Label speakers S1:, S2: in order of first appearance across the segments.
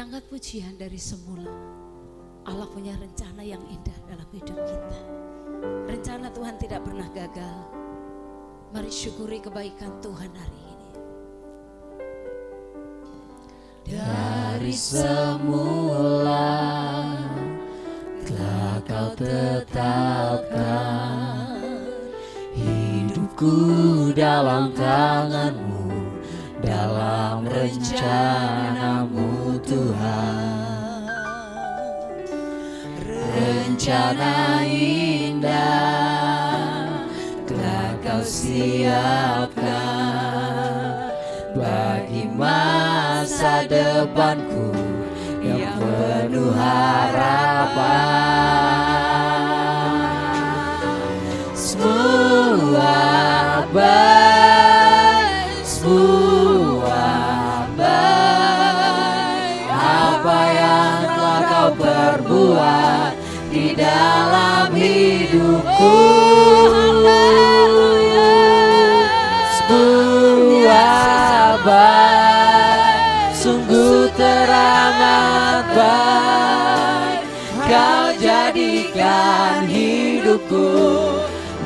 S1: angkat pujian dari semula. Allah punya rencana yang indah dalam hidup kita. Rencana Tuhan tidak pernah gagal. Mari syukuri kebaikan Tuhan hari ini.
S2: Dari semula telah Kau tetapkan hidupku dalam tangan-Mu, dalam rencana-Mu Tuhan. Rencana indah telah Kau siapkan bagi masa depanku yang penuh harapan. Semua baik, semua baik, apa yang telah Kau perbuat di dalam hidupku. Semua baik, sungguh teramat baik, Kau jadikan hidupku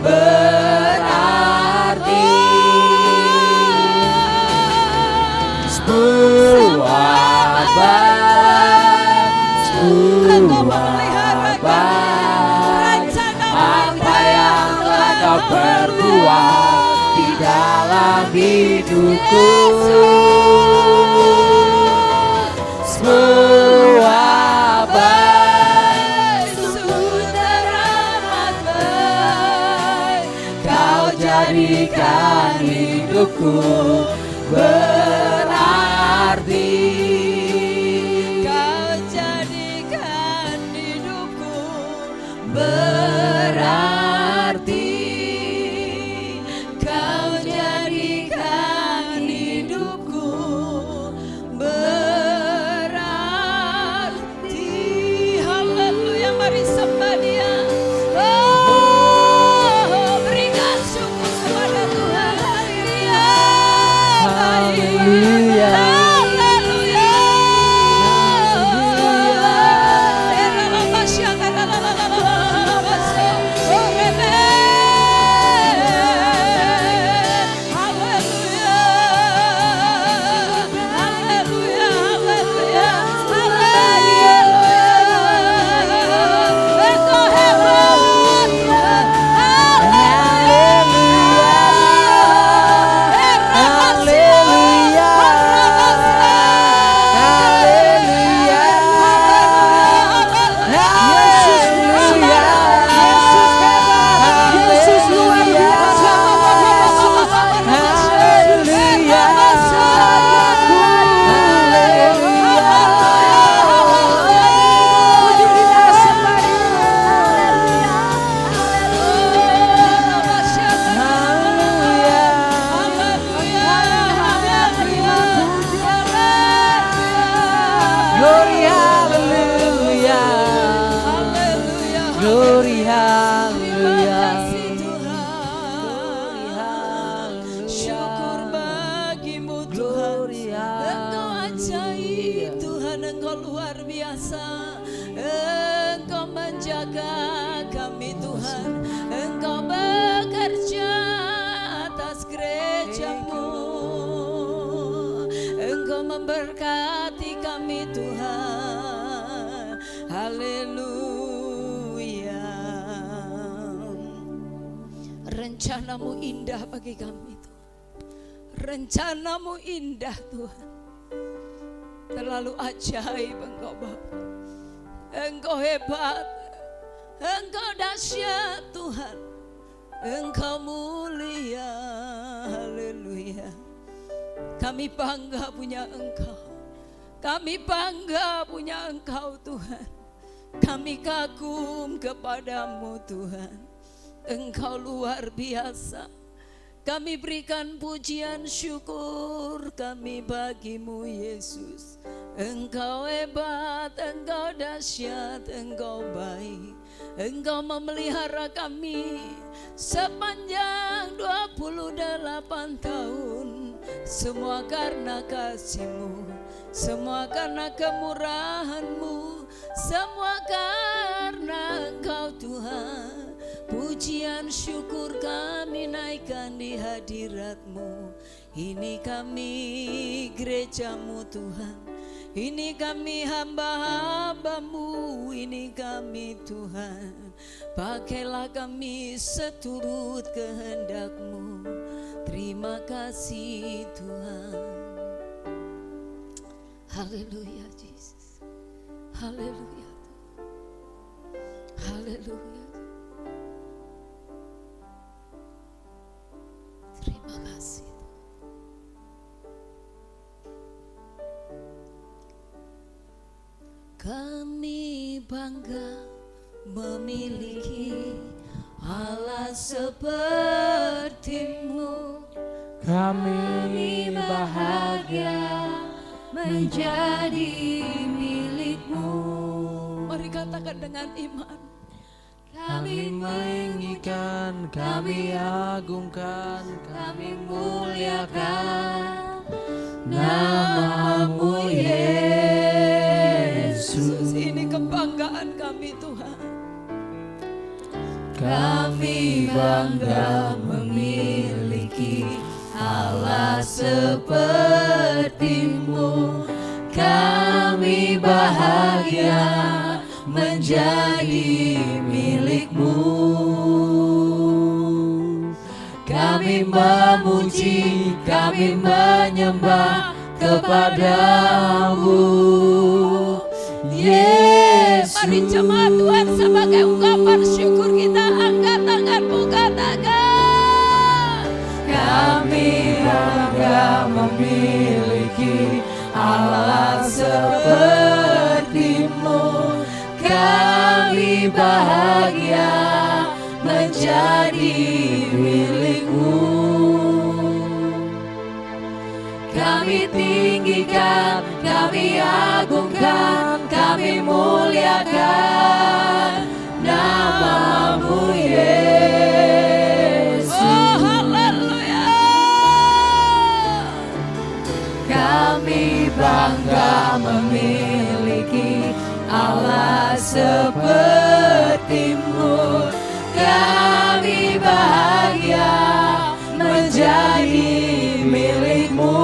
S2: berarti. Semua baik, semua baik, apa yang telah Kau perbuat di dalam hidupku. Semua baik, sungguh teramat baik, Kau jadikan hidupku berarti. Kau jadikan hidupku berarti. Kau jadikan hidupku berarti. Haleluya, mari sembah Dia. Oh, berikan syukur kepada Tuhan. Haleluya. Glory, haleluya.
S1: Syukur bagimu Tuhan. Engkau ajaib Tuhan, Engkau luar biasa. Engkau menjaga kami Tuhan. Engkau bekerja atas gereja-Mu. Engkau memberkati kami Tuhan. Haleluya. Rencana-Mu indah bagi kami Tuhan. Rencana-Mu indah Tuhan. Terlalu ajaib Engkau Bapa. Engkau hebat. Engkau dahsyat Tuhan. Engkau mulia. Haleluya. Kami bangga punya Engkau. Kami bangga punya Engkau Tuhan. Kami kagum kepadamu Tuhan. Engkau luar biasa. Kami berikan pujian syukur kami bagimu Yesus. Engkau hebat, Engkau dahsyat, Engkau baik. Engkau memelihara kami sepanjang 28 tahun.
S2: semua karena kasih-Mu, semua karena kemurahan-Mu, semua karena Engkau Tuhan. Pujian syukur kami naikkan di hadirat-Mu. Ini kami gereja-Mu Tuhan, ini kami hamba-hamba-Mu, ini kami Tuhan. Pakailah kami seturut kehendak-Mu. Terima kasih Tuhan. Haleluya Yesus, haleluya, haleluya. Terima kasih. Kami bangga memiliki Allah seperti-Mu.
S3: Kami bahagia menjadi milik-Mu.
S2: Mari katakan dengan iman.
S3: Kami meninggikan, kami agungkan, kami muliakan nama-Mu Yesus.
S2: Ini kebanggaan kami Tuhan.
S3: Kami bangga memiliki Allah seperti-Mu. Kami bahagia menjadi milik-Mu. Kami memuji, kami menyembah kepada-Mu Yesus.
S2: Mari jemaat Tuhan, sebagai ungkapan syukur kita angkat tanganmu, katakan.
S3: Kami bangga memiliki Allah seperti-Mu. Kami bahagia menjadi milik-Mu. Kami tinggikan, kami agungkan, kami muliakan nama-Mu Yesus.
S2: Oh haleluya.
S3: Kami bangga memiliki Allah seperti-Mu. Kami bahagia menjadi milik-Mu.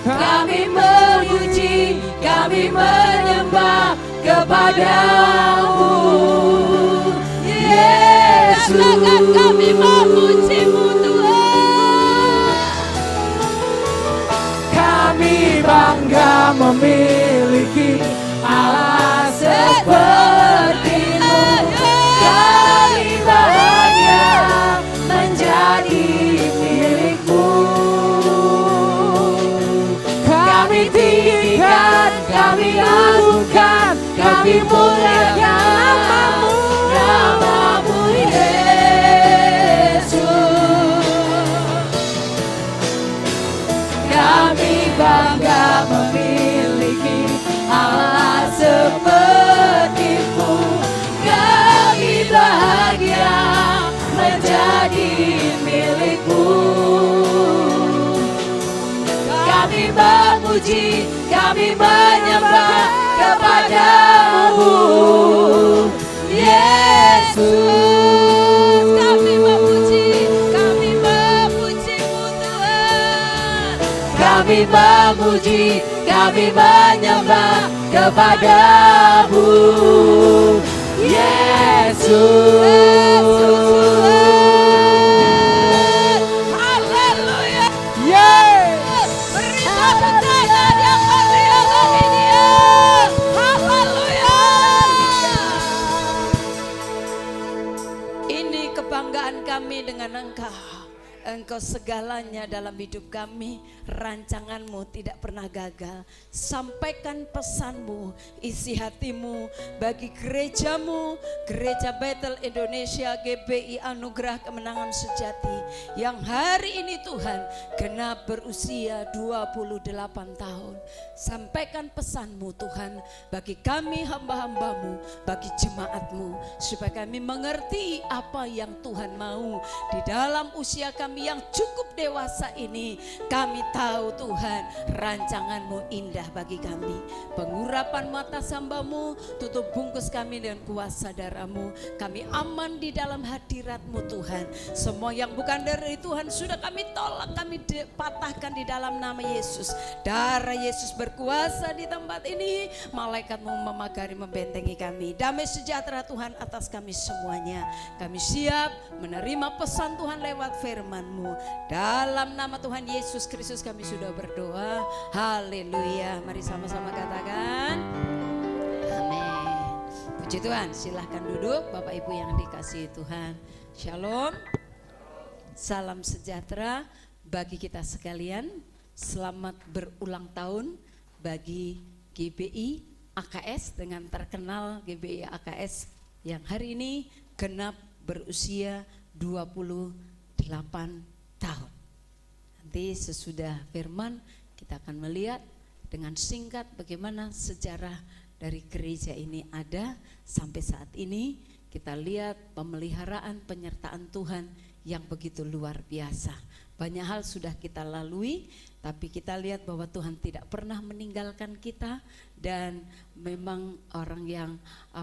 S3: Kami memuji, kami menyembah kepada-Mu Yesus.
S2: Katakan kami memuji-Mu Tuhan.
S3: Kami bangga memiliki Allah seperti-Mu. Kami bahagia menjadi milik-Mu. Kami tinggikan, kami agungkan, kami muliakan nama-Mu Yesus. Kami bangga memiliki Allah seperti-Mu. Kami bahagia menjadi milik-Mu. Kami memuji, kami menyembah kepada-Mu Yesus.
S2: Kami memuji, kami memuji-Mu Tuhan.
S3: Kami memuji, kami menyembah kepada-Mu Yesus.
S2: Haleluya.
S3: Yes.
S2: Beri tepuk tangan yang meriah bagi Dia. Haleluya. Ini kebanggaan kami dengan Engkau. Engkau segalanya dalam hidup kami. Rancangan-Mu tidak pernah gagal. Sampaikan pesan-Mu, isi hati-Mu bagi gereja-Mu, Gereja Bethel Indonesia GBI Anugerah Kemenangan Sejati, yang hari ini Tuhan genap berusia 28 tahun. Sampaikan pesan-Mu Tuhan bagi kami hamba-hamba-Mu, bagi jemaat-Mu, supaya kami mengerti apa yang Tuhan mau di dalam usia kami kami yang cukup dewasa ini, kami tahu Tuhan rancangan-Mu indah bagi kami. Pengurapan mata hamba-Mu, tutup bungkus kami dengan kuasa darah-Mu. Kami aman di dalam hadirat-Mu Tuhan. Semua yang bukan dari Tuhan sudah kami tolak, kami patahkan di dalam nama Yesus. Darah Yesus berkuasa di tempat ini. Malaikat-Mu memagari, membentengi kami. Damai sejahtera Tuhan atas kami semuanya. Kami siap menerima pesan Tuhan lewat firman-Mu. Dalam nama Tuhan Yesus Kristus kami sudah berdoa. Haleluya. Mari sama-sama katakan amin. Puji Tuhan. Silahkan duduk Bapak Ibu yang dikasihi Tuhan. Shalom. Salam sejahtera bagi kita sekalian. Selamat berulang tahun bagi GBI AKS dengan terkenal GBI AKS yang hari ini genap berusia 28 tahun. Nanti sesudah firman kita akan melihat dengan singkat bagaimana sejarah dari gereja ini ada sampai saat ini. Kita lihat pemeliharaan penyertaan Tuhan yang begitu luar biasa. Banyak hal sudah kita lalui, tapi kita lihat bahwa Tuhan tidak pernah meninggalkan kita. Dan memang orang yang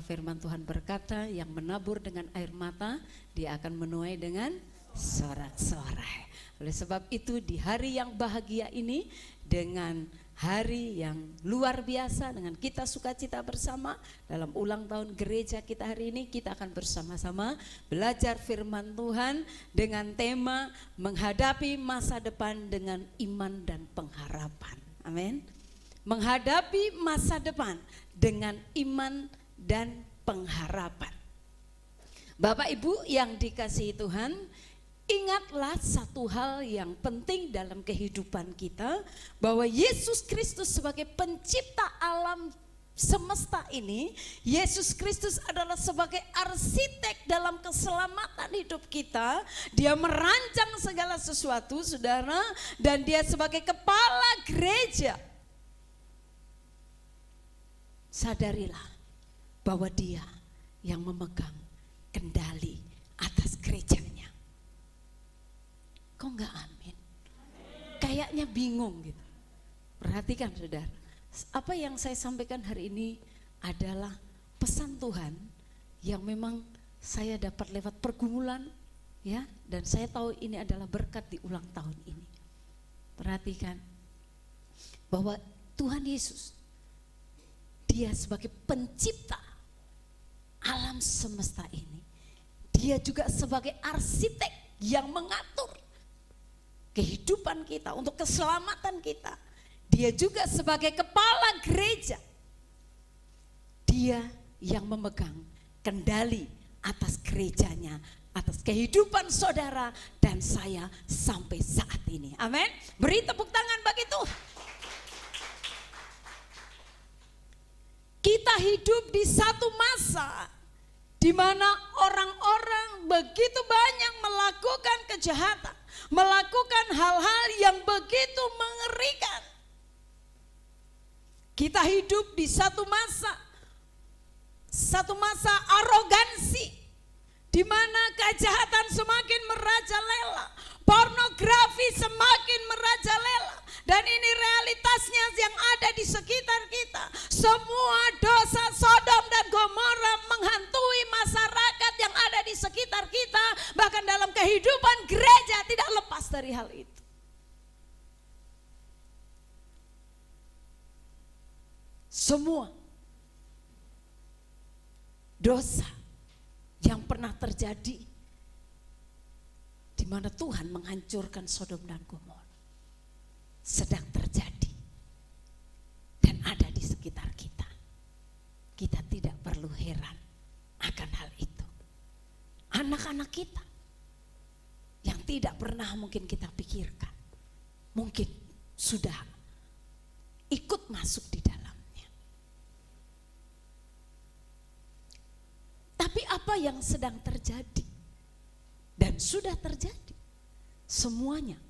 S2: firman Tuhan berkata, yang menabur dengan air mata, dia akan menuai dengan sorak-sorai. Oleh sebab itu di hari yang bahagia ini, dengan hari yang luar biasa, dengan kita sukacita bersama dalam ulang tahun gereja kita hari ini, kita akan bersama-sama belajar firman Tuhan dengan tema menghadapi masa depan dengan iman dan pengharapan. Amin. Menghadapi masa depan dengan iman dan pengharapan. Bapak Ibu yang dikasihi Tuhan, ingatlah satu hal yang penting dalam kehidupan kita, bahwa Yesus Kristus sebagai pencipta alam semesta ini, Yesus Kristus adalah sebagai arsitek dalam keselamatan hidup kita. Dia merancang segala sesuatu, saudara, dan dia sebagai kepala gereja. Sadarilah bahwa dia yang memegang kendali atas gerejanya. Kok enggak amin? Kayaknya bingung gitu. Perhatikan saudara, apa yang saya sampaikan hari ini adalah pesan Tuhan yang memang saya dapat lewat pergumulan, ya, dan saya tahu ini adalah berkat di ulang tahun ini. Perhatikan bahwa Tuhan Yesus, dia sebagai pencipta alam semesta ini, dia juga sebagai arsitek yang mengatur kehidupan kita untuk keselamatan kita. Dia juga sebagai kepala gereja, dia yang memegang kendali atas gerejanya, atas kehidupan saudara dan saya sampai saat ini. Amin. Beri tepuk tangan bagi Tuhan. Kita hidup di satu masa di mana orang-orang begitu banyak melakukan kejahatan, melakukan hal-hal yang begitu mengerikan. Kita hidup di satu masa arogansi, di mana kejahatan semakin merajalela, pornografi semakin merajalela, dan ini realitasnya yang ada di sekitar kita. Semua dosa Sodom dan Gomora menghantui masyarakat yang ada di sekitar kita, bahkan dalam kehidupan gereja tidak lepas dari hal itu. Semua dosa yang pernah terjadi di mana Tuhan menghancurkan Sodom dan Gomora sedang terjadi dan ada di sekitar kita. Kita tidak perlu heran akan hal itu. Anak-anak kita yang tidak pernah mungkin kita pikirkan, mungkin sudah ikut masuk di dalamnya. Tapi apa yang sedang terjadi dan sudah terjadi, semuanya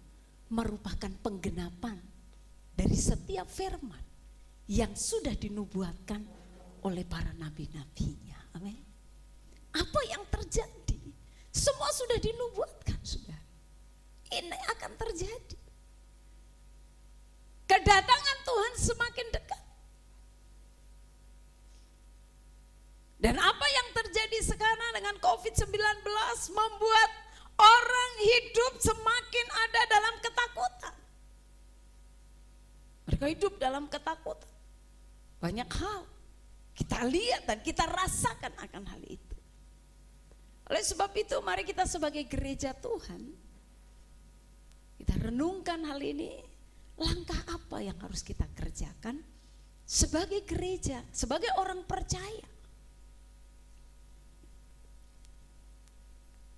S2: merupakan penggenapan dari setiap firman yang sudah dinubuatkan oleh para nabi-nabinya. Amin. Apa yang terjadi? Semua sudah dinubuatkan, sudah. ini akan terjadi. Kedatangan Tuhan semakin dekat. Dan apa yang terjadi sekarang dengan COVID-19 membuat orang hidup semakin ada dalam ketakutan. Mereka hidup dalam ketakutan. Banyak hal kita lihat dan kita rasakan akan hal itu. Oleh sebab itu mari kita sebagai gereja Tuhan, kita renungkan hal ini. Langkah apa yang harus kita kerjakan sebagai gereja, sebagai orang percaya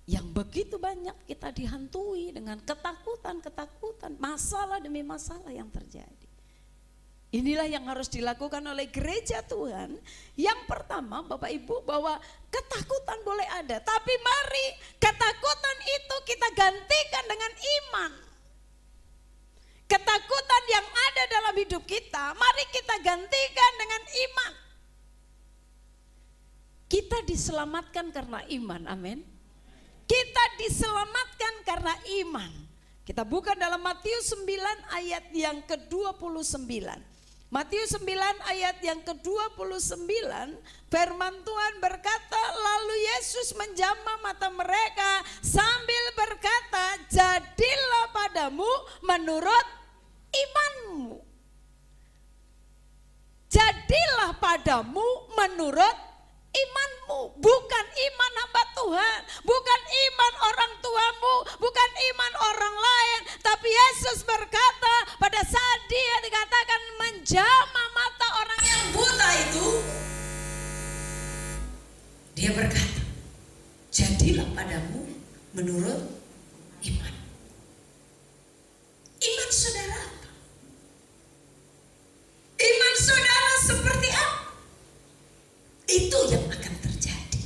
S2: yang begitu banyak kita dihantui dengan ketakutan-ketakutan, masalah demi masalah yang terjadi. Inilah yang harus dilakukan oleh gereja Tuhan. Yang pertama Bapak Ibu, bahwa ketakutan boleh ada, tapi mari ketakutan itu kita gantikan dengan iman. Ketakutan yang ada dalam hidup kita, mari kita gantikan dengan iman. Kita diselamatkan karena iman, amin. Kita diselamatkan karena iman. Kita buka dalam Matius 9 ayat yang ke-29. Matius 9 ayat yang ke-29, firman Tuhan berkata, lalu Yesus menjamah mata mereka sambil berkata, jadilah padamu menurut imanmu. Jadilah padamu menurut imanmu, bukan iman hamba Tuhan, bukan iman orang tuamu, bukan iman orang lain, tapi Yesus berkata pada saat dia dikatakan menjamah mata orang yang buta itu, dia berkata, jadilah padamu menurut iman. Iman saudara apa? Iman saudara seperti apa? Itu yang akan terjadi.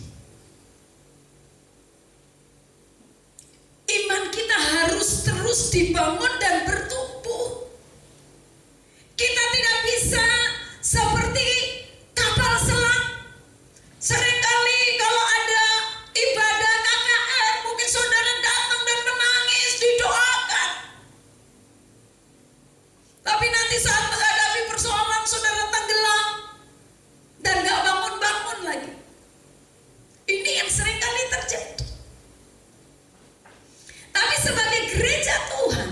S2: Iman kita harus terus dibangun dan bertumbuh. Kita tidak bisa seperti kapal selam. Seringkali kalau ada ibadah KKR, mungkin saudara datang dan menangis, didoakan. Tapi nanti saat menghadapi persoalan saudara tenggelam dan gak bangun-bangun lagi. Ini yang seringkali terjadi. Tapi sebagai gereja Tuhan,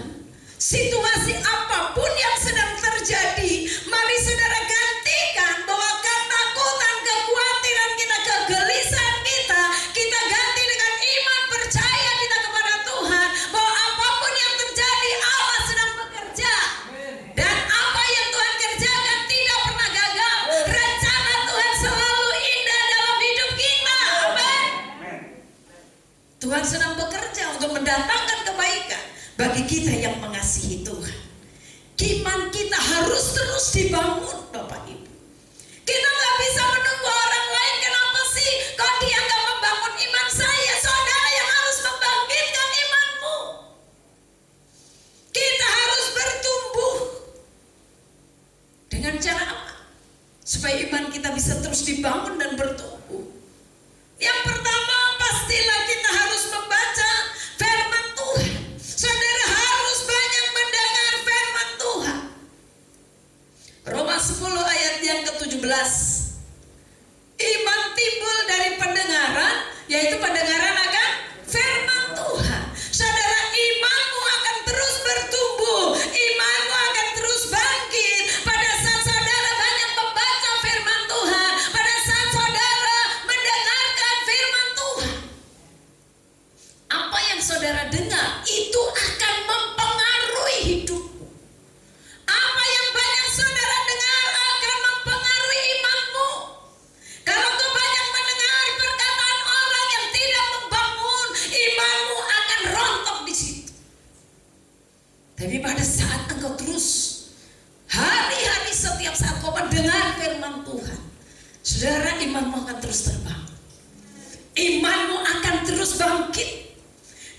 S2: situasi apapun yang sedang terjadi, mari saudara gantikan bahwa ketakutan, kekhawatiran kita, kegelisahan kita ganti dengan iman percaya kita kepada Tuhan, bahwa apapun yang terjadi Allah sedang bekerja. Dan apa yang Tuhan kerjakan tidak pernah gagal. Rencana Tuhan selalu indah dalam hidup kita. Amin. Tuhan sedang bekerja untuk mendatangkan kebaikan bagi kita yang mengasihi Tuhan. Iman kita harus terus dibangun, Bapak Ibu. Kita gak bisa menunggu orang lain. Kenapa sih kok dia gak membangun iman saya? Saudara yang harus membangkitkan imanmu. Kita harus bertumbuh. Dengan cara apa? Supaya iman kita bisa terus dibangun dan bertumbuh. Yang pertama, pastilah kita harus membaca firman Tuhan. Saudara harus banyak mendengar firman Tuhan. Roma 10 ayat yang ke-17. Iman timbul dari pendengaran, yaitu pendengaran akan firman Tuhan. Saudara, imanmu akan terus bertumbuh, imanmu akan terus bangkit pada saat saudara banyak membaca firman Tuhan, pada saat saudara mendengarkan firman Tuhan. Apa yang saudara dengar itu akan mempengaruhi hidupmu. Apa yang banyak saudara dengar akan mempengaruhi imanmu. Kalau kau banyak mendengar perkataan orang yang tidak membangun, imanmu akan rontok di situ. Tapi pada saat engkau terus hari-hari setiap saat kau mendengar firman Tuhan, saudara, imanmu akan terus terbangun. Imanmu akan terus bangkit.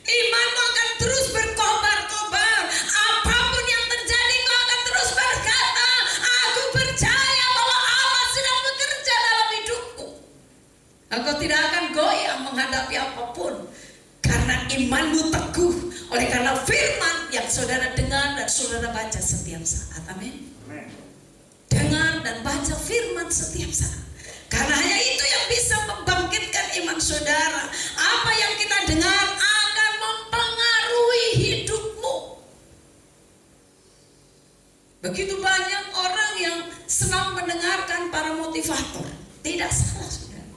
S2: Imanmu akan terus berkobar-kobar. Apapun yang terjadi, kau akan terus berkata, aku percaya bahwa Allah sedang bekerja dalam hidupku. Engkau tidak akan goyah menghadapi apapun, karena imanmu teguh. Oleh adalah firman yang saudara dengar dan saudara baca setiap saat. Amin. Dengar dan baca firman setiap saat. Karena hanya itu yang bisa membangkitkan iman saudara. Apa yang kita dengar akan mempengaruhi hidupmu. Begitu banyak orang yang senang mendengarkan para motivator. Tidak salah, saudara.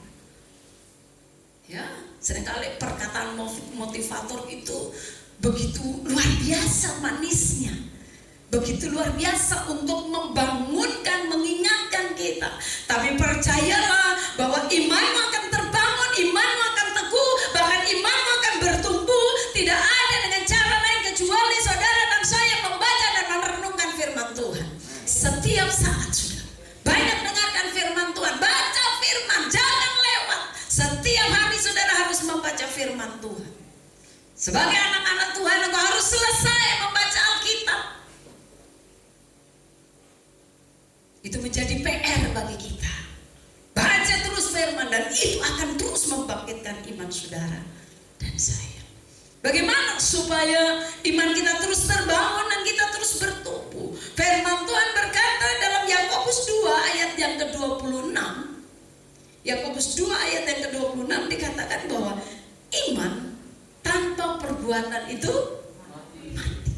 S2: Ya, seringkali perkataan motivator itu begitu luar biasa manisnya, begitu luar biasa untuk membangunkan, mengingatkan kita. Tapi percayalah bahwa imanmu akan terbangun, imanmu akan teguh, bahkan imanmu akan bertumbuh. Tidak ada dengan cara lain kecuali saudara dan saya membaca dan merenungkan firman Tuhan setiap saat. Sudah banyak dengarkan firman Tuhan, baca firman, jangan lewat. Setiap hari saudara harus membaca firman Tuhan. Sebagai anak-anak Tuhan, engkau harus selesai membaca Alkitab. Itu menjadi PR bagi kita. Baca terus firman dan itu akan terus membangkitkan iman saudara dan saya. Bagaimana supaya iman kita terus terbangun dan kita terus bertumbuh? Firman Tuhan berkata dalam Yakobus 2 ayat yang ke-26. Yakobus 2 ayat yang ke-26 dikatakan bahwa iman tanpa perbuatan itu mati.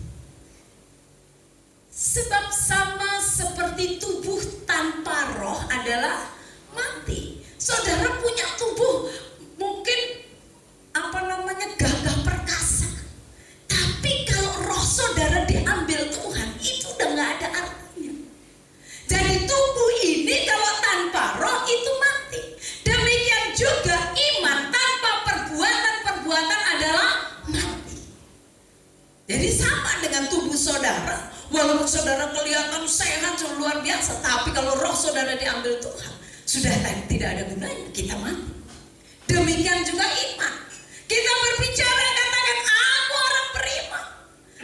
S2: Sebab sama seperti tubuh tanpa roh adalah mati. Saudara punya tubuh mungkin gagah perkasa, tapi kalau roh saudara diambil Tuhan, itu udah gak ada artinya. Jadi tubuh ini kalau tanpa roh itu mati. Demikian juga iman tanpa perbuatan adalah mati. Jadi sama dengan tubuh saudara. Walaupun saudara kelihatan sehat luar biasa, tapi kalau roh saudara diambil Tuhan, sudah tidak ada gunanya, kita mati. Demikian juga iman. Kita berbicara katakan aku orang beriman,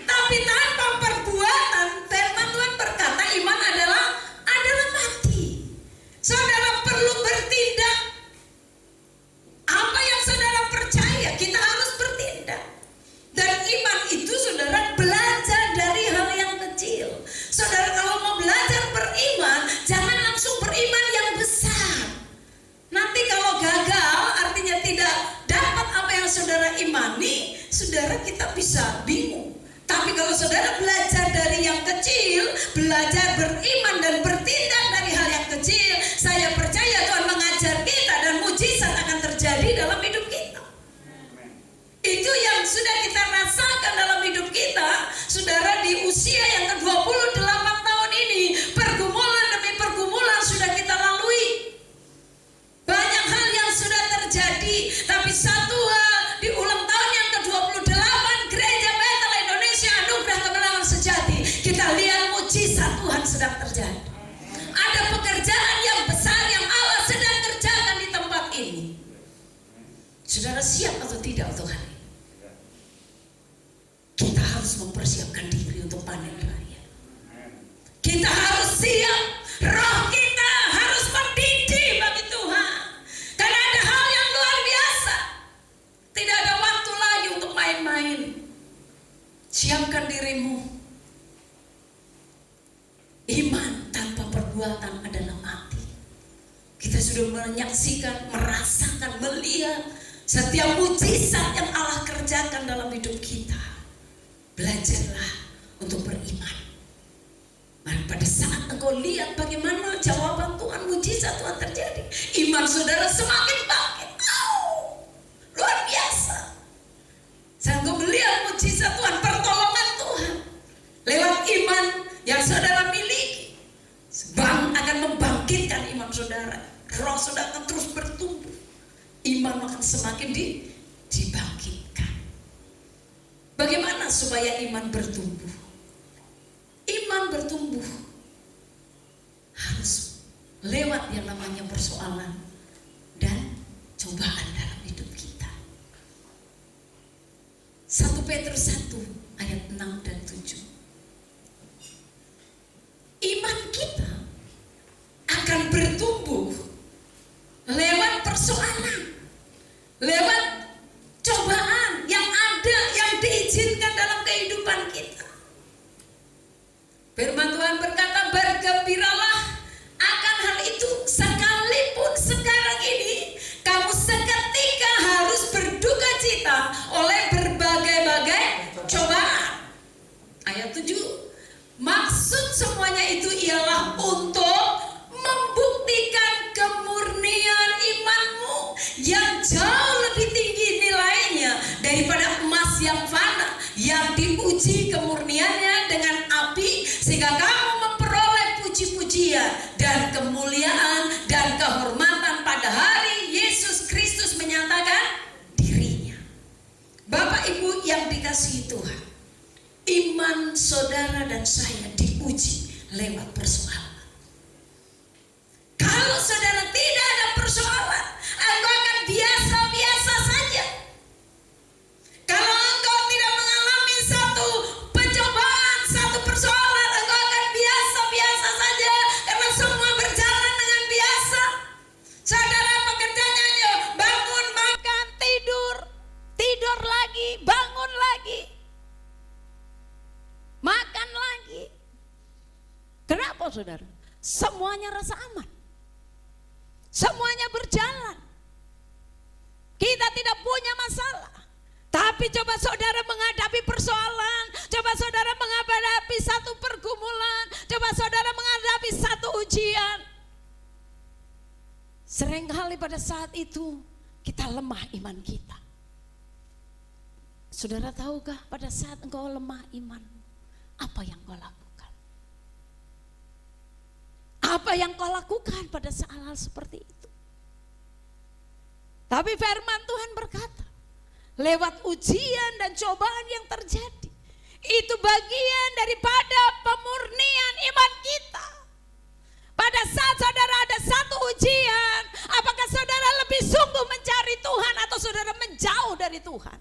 S2: tapi tanpa perbuatan, firman Tuhan berkata iman adalah mati. Saudara perlu bertindak. Apa yang saudara percaya, kita harus bertindak. Dan iman itu saudara belajar dari hal yang kecil. Saudara kalau mau belajar beriman, jangan langsung beriman yang besar. Nanti kalau gagal, artinya tidak dapat apa yang saudara imani, saudara kita bisa bingung. Tapi kalau saudara belajar dari yang kecil, belajar beriman dan bertindak dari hal yang kecil, saya percaya Tuhan mengajar kita dan mujizat akan terjadi dalam hidup kita. Itu yang sudah kita rasakan dalam hidup kita, saudara, di usia yang ke-28 tahun ini. Pergumulan demi pergumulan sudah kita lalui. Banyak hal yang sudah terjadi, tapi satu hal, di ulang tahun yang ke-28 Gereja Betel Indonesia Anugerah Kemenangan Sejati, kita lihat mujizat Tuhan sedang terjadi. Ada pekerjaan yang besar yang Allah sedang kerjakan di tempat ini. Saudara siap atau tidak untuk hari ini? Kita harus mempersiapkan diri untuk panen raya. Kita harus siap, roh kita harus mendidih bagi Tuhan. Karena ada hal yang luar biasa. Tidak ada waktu lagi untuk main-main. Siapkan dirimu. Iman tanpa perbuatan adalah mati. Kita sudah menyaksikan, merasakan, melihat setiap mujizat yang Allah kerjakan dalam hidup kita. Belajarlah untuk beriman. Dan pada saat engkau lihat bagaimana jawaban Tuhan, mujizat Tuhan terjadi, iman saudara semakin bangkit. Luar biasa. Saat engkau melihat mujizat Tuhan, pertolongan Tuhan lewat iman yang saudara miliki, akan membangkitkan iman saudara. Roh saudara akan terus bertumbuh. Iman akan semakin dibangkitkan. Bagaimana supaya iman bertumbuh? Iman bertumbuh harus lewat yang namanya persoalan dan cobaan dalam hidup kita. 1 Petrus 1 ayat 6 dan 7. Iman kita akan bertumbuh lewat persoalan, lewat cobaan yang ada, yang diizinkan dalam kehidupan kehidupan kita. Firman Tuhan berkata, bergembiralah akan hal itu, sekalipun sekarang ini kamu seketika harus berduka cita oleh berbagai-bagai cobaan. Ayat 7, maksud semuanya itu ialah untuk membuktikan kemurnian imanmu yang jauh lebih tinggi nilainya daripada emas yang fana, yang diuji kemurniannya dengan api, sehingga kamu memperoleh puji-pujian dan kemuliaan dan kehormatan pada hari Yesus Kristus menyatakan dirinya. Bapak Ibu yang dikasihi Tuhan, iman saudara dan saya diuji lewat persoalan. Kalau saudara tidak ada persoalan, engkau akan biasa-biasa saja. Kalau engkau tidak mengalami satu pencobaan, satu persoalan, engkau akan biasa-biasa saja, karena semua berjalan dengan biasa. Saudara pekerjaannya aja, bangun, makan, tidur, tidur lagi, bangun lagi, makan lagi. Kenapa saudara? Semuanya rasa aman, semuanya berjalan, kita tidak punya masalah. Tapi coba saudara menghadapi persoalan, coba saudara menghadapi satu pergumulan, coba saudara menghadapi satu ujian. Seringkali pada saat itu kita lemah iman kita. Saudara tahukah pada saat engkau lemah iman, apa yang kau lakukan? Apa yang kau lakukan pada saat hal seperti itu? Tapi firman Tuhan berkata, lewat ujian dan cobaan yang terjadi, itu bagian daripada pemurnian iman kita. Pada saat saudara ada satu ujian, apakah saudara lebih sungguh mencari Tuhan atau saudara menjauh dari Tuhan?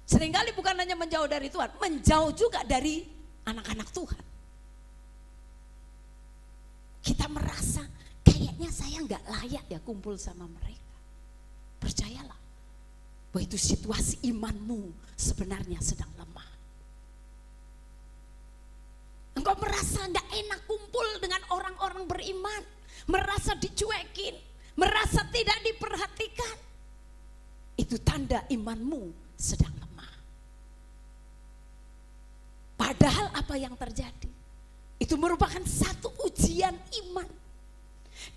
S2: Seringkali bukan hanya menjauh dari Tuhan, menjauh juga dari anak-anak Tuhan. Kita merasa kayaknya saya nggak layak ya kumpul sama mereka. Percayalah bahwa itu situasi imanmu sebenarnya sedang lemah. Engkau merasa nggak enak kumpul dengan orang-orang beriman, merasa dicuekin, merasa tidak diperhatikan. Itu tanda imanmu sedang lemah. Padahal apa yang terjadi? Itu merupakan satu ujian iman,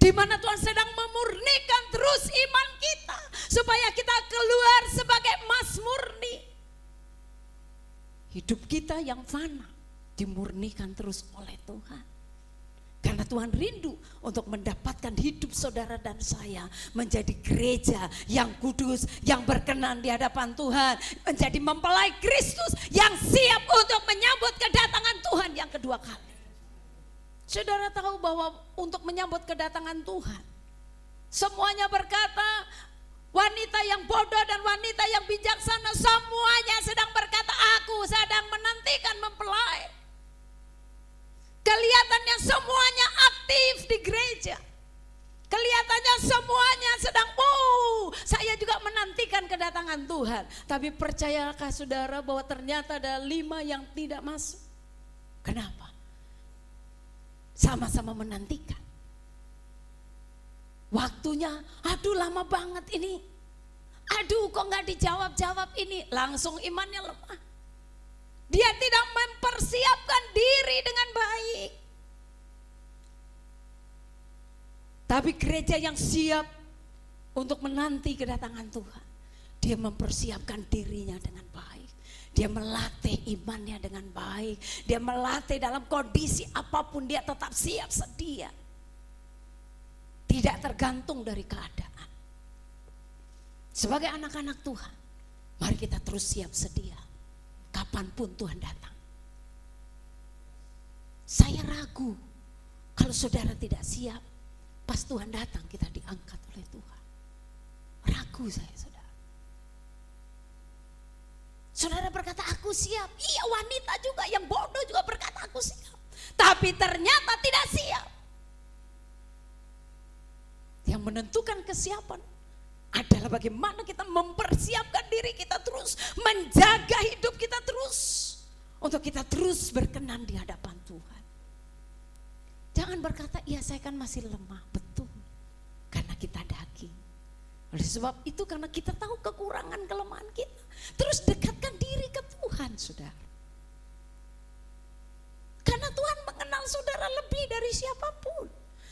S2: di mana Tuhan sedang memurnikan terus iman kita, supaya kita keluar sebagai emas murni. Hidup kita yang fana dimurnikan terus oleh Tuhan. Karena Tuhan rindu untuk mendapatkan hidup saudara dan saya menjadi gereja yang kudus, yang berkenan di hadapan Tuhan, menjadi mempelai Kristus yang siap untuk menyambut kedatangan Tuhan yang kedua kali. Saudara tahu bahwa untuk menyambut kedatangan Tuhan, semuanya berkata, wanita yang bodoh dan wanita yang bijaksana semuanya sedang berkata, aku sedang menantikan mempelai. Kelihatannya semuanya aktif di gereja, kelihatannya semuanya sedang saya juga menantikan kedatangan Tuhan. Tapi percayakah saudara bahwa ternyata ada 5 yang tidak masuk? Kenapa? Sama-sama menantikan. Waktunya, aduh lama banget ini. Aduh kok gak dijawab-jawab ini. Langsung imannya lemah. Dia tidak mempersiapkan diri dengan baik. Tapi gereja yang siap untuk menanti kedatangan Tuhan, dia mempersiapkan dirinya dengan baik. Dia melatih imannya dengan baik. Dia melatih dalam kondisi apapun dia tetap siap sedia. Tidak tergantung dari keadaan. Sebagai anak-anak Tuhan, mari kita terus siap sedia. Kapanpun Tuhan datang. Saya ragu kalau saudara tidak siap, pas Tuhan datang kita diangkat oleh Tuhan. Ragu saya saudara. Saudara berkata aku siap. Iya, wanita juga yang bodoh juga berkata aku siap. Tapi ternyata tidak siap. Yang menentukan kesiapan adalah bagaimana kita mempersiapkan diri kita terus, menjaga hidup kita terus, untuk kita terus berkenan di hadapan Tuhan. Jangan berkata, iya saya kan masih lemah. Betul, karena kita daging. Oleh sebab itu karena kita tahu kekurangan kelemahan kita, terus dekatkan diri ke Tuhan, saudara. Karena Tuhan mengenal saudara lebih dari siapapun.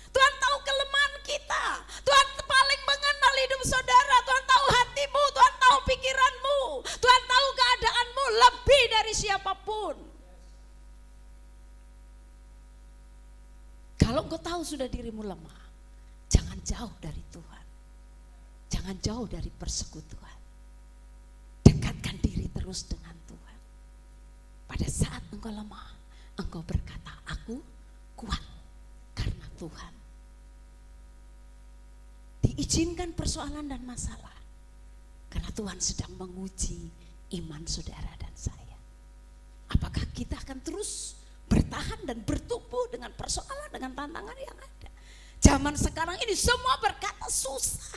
S2: Tuhan tahu kelemahan kita. Tuhan paling mengenal hidup saudara. Tuhan tahu hatimu, Tuhan tahu pikiranmu, Tuhan tahu keadaanmu lebih dari siapapun. Kalau engkau tahu sudah dirimu lemah, jangan jauh dari Tuhan. Jangan jauh dari persekutuan. Dekatkan diri terus dengan Tuhan. Pada saat engkau lemah, engkau berkata, aku kuat karena Tuhan. Diizinkan persoalan dan masalah karena Tuhan sedang menguji iman saudara dan saya. Apakah kita akan terus bertahan dan bertumbuh dengan persoalan, dengan tantangan yang ada? Zaman sekarang ini semua berkata susah.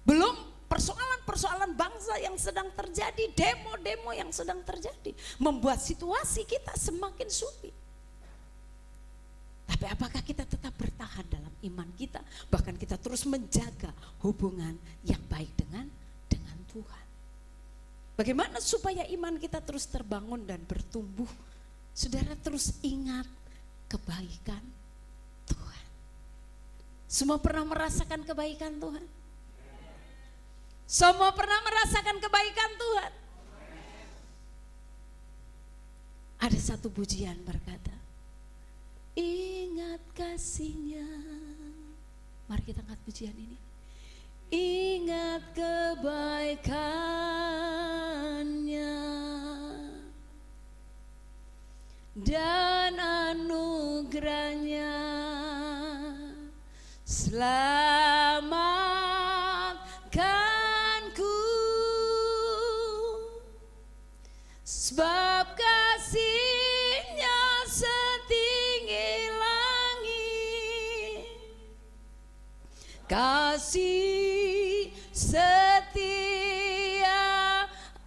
S2: Belum persoalan-persoalan bangsa yang sedang terjadi, demo-demo yang sedang terjadi, membuat situasi kita semakin sulit. Tapi apakah kita tetap bertahan dalam iman kita, bahkan kita terus menjaga hubungan yang baik dengan Tuhan? Bagaimana supaya iman kita terus terbangun dan bertumbuh? Saudara, terus ingat kebaikan Tuhan. Semua pernah merasakan kebaikan Tuhan? Semua pernah merasakan kebaikan Tuhan? Ada satu pujian berkata, ingat kasih-Nya. Mari kita angkat pujian ini. Ingat kebaikan-Nya dan anugerah-Nya, selamatkanku, sebab kasih-Nya setinggi langit, kasih setia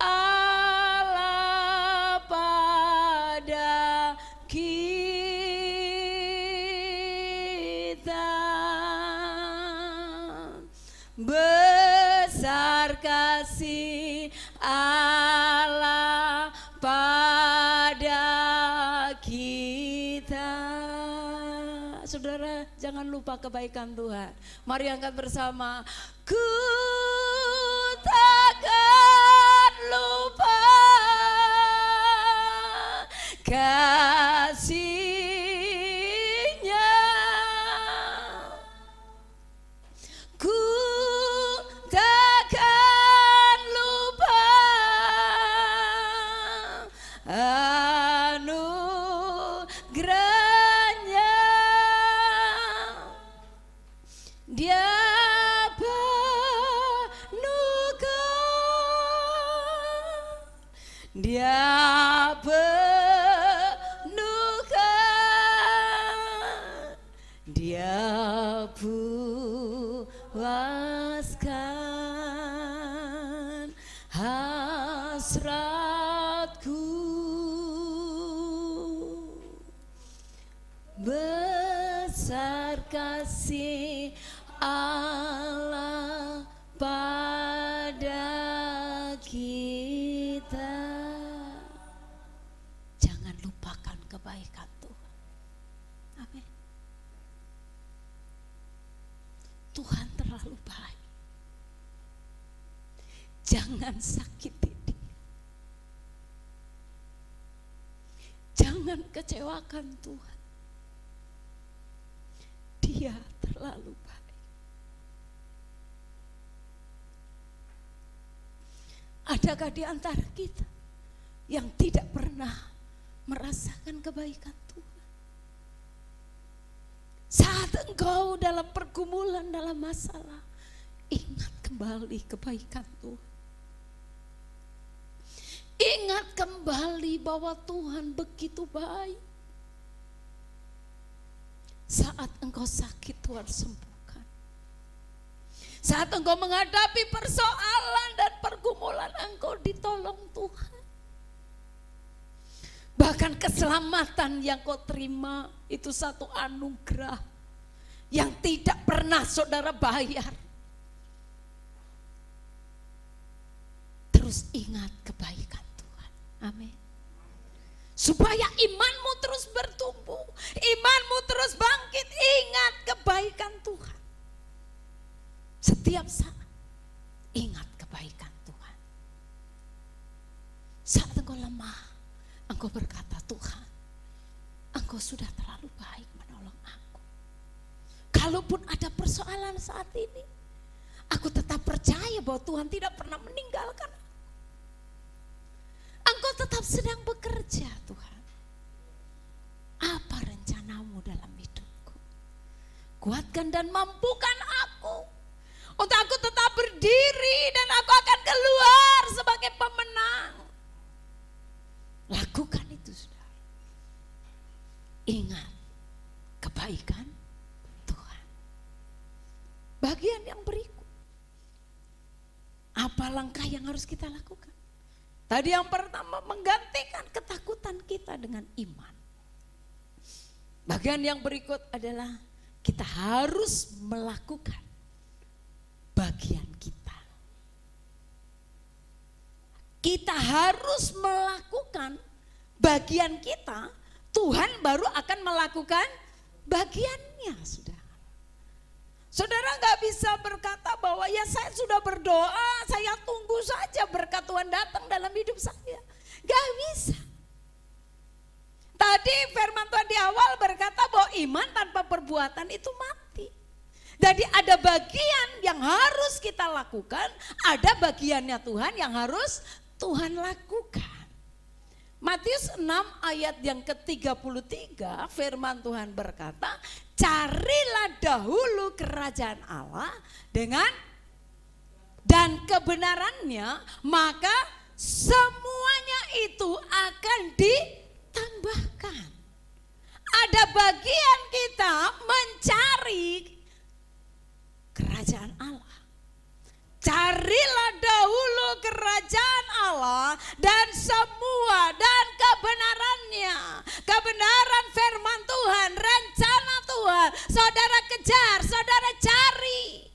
S2: Allah pada kita, besar kasih Allah pada kita. Saudara, jangan lupa kebaikan Tuhan. Mari angkat bersama. Ku takkan lupa kasih-Nya, ku takkan lupa anugerah-Nya. Dia penuhkan, Dia penuhkan, Dia puaskan hasratku. Besar kasih Allah pada kita. Jangan lupakan kebaikan Tuhan. Amin. Tuhan terlalu baik. Jangan sakiti Dia. Jangan kecewakan Tuhan. Dia terlalu baik. Adakah di antara kita yang tidak pernah merasakan kebaikan Tuhan? Saat engkau dalam pergumulan, dalam masalah, ingat kembali kebaikan Tuhan. Ingat kembali bahwa Tuhan begitu baik. Saat engkau sakit, Tuhan sembuhkan. Saat engkau menghadapi persoalan dan pergumulan, engkau ditolong Tuhan. Keselamatan yang kau terima itu satu anugerah yang tidak pernah saudara bayar. Terus ingat kebaikan Tuhan. Amin. Supaya imanmu terus bertumbuh, imanmu terus bangkit, ingat kebaikan Tuhan. Setiap saat ingat kebaikan Tuhan. Saat engkau lemah, engkau berkata, Tuhan, engkau sudah terlalu baik menolong aku. Kalaupun ada persoalan saat ini, aku tetap percaya bahwa Tuhan tidak pernah meninggalkan aku. Engkau tetap sedang bekerja, Tuhan. Apa rencanamu dalam hidupku? Kuatkan dan mampukan aku untuk aku tetap berdiri dan aku akan keluar sebagai pemenang. Lakukan itu, saudara. Ingat kebaikan Tuhan. Bagian yang berikut, apa langkah yang harus kita lakukan? Tadi yang pertama, menggantikan ketakutan kita dengan iman. Bagian yang berikut adalah kita harus melakukan bagian kita. Kita harus melakukan bagian kita, Tuhan baru akan melakukan bagiannya, saudara. Saudara gak bisa berkata bahwa ya saya sudah berdoa, saya tunggu saja berkat Tuhan datang dalam hidup saya. Gak bisa. Tadi firman Tuhan di awal berkata bahwa iman tanpa perbuatan itu mati. Jadi ada bagian yang harus kita lakukan, ada bagiannya Tuhan yang harus Tuhan lakukan. Matius 6 ayat yang ke-33 firman Tuhan berkata, carilah dahulu kerajaan Allah dan kebenarannya, maka semuanya itu akan ditambahkan. Ada bagian kita mencari kerajaan Allah. Carilah dahulu kerajaan Allah dan semua dan kebenarannya. Kebenaran firman Tuhan, rencana Tuhan. Saudara kejar, saudara cari.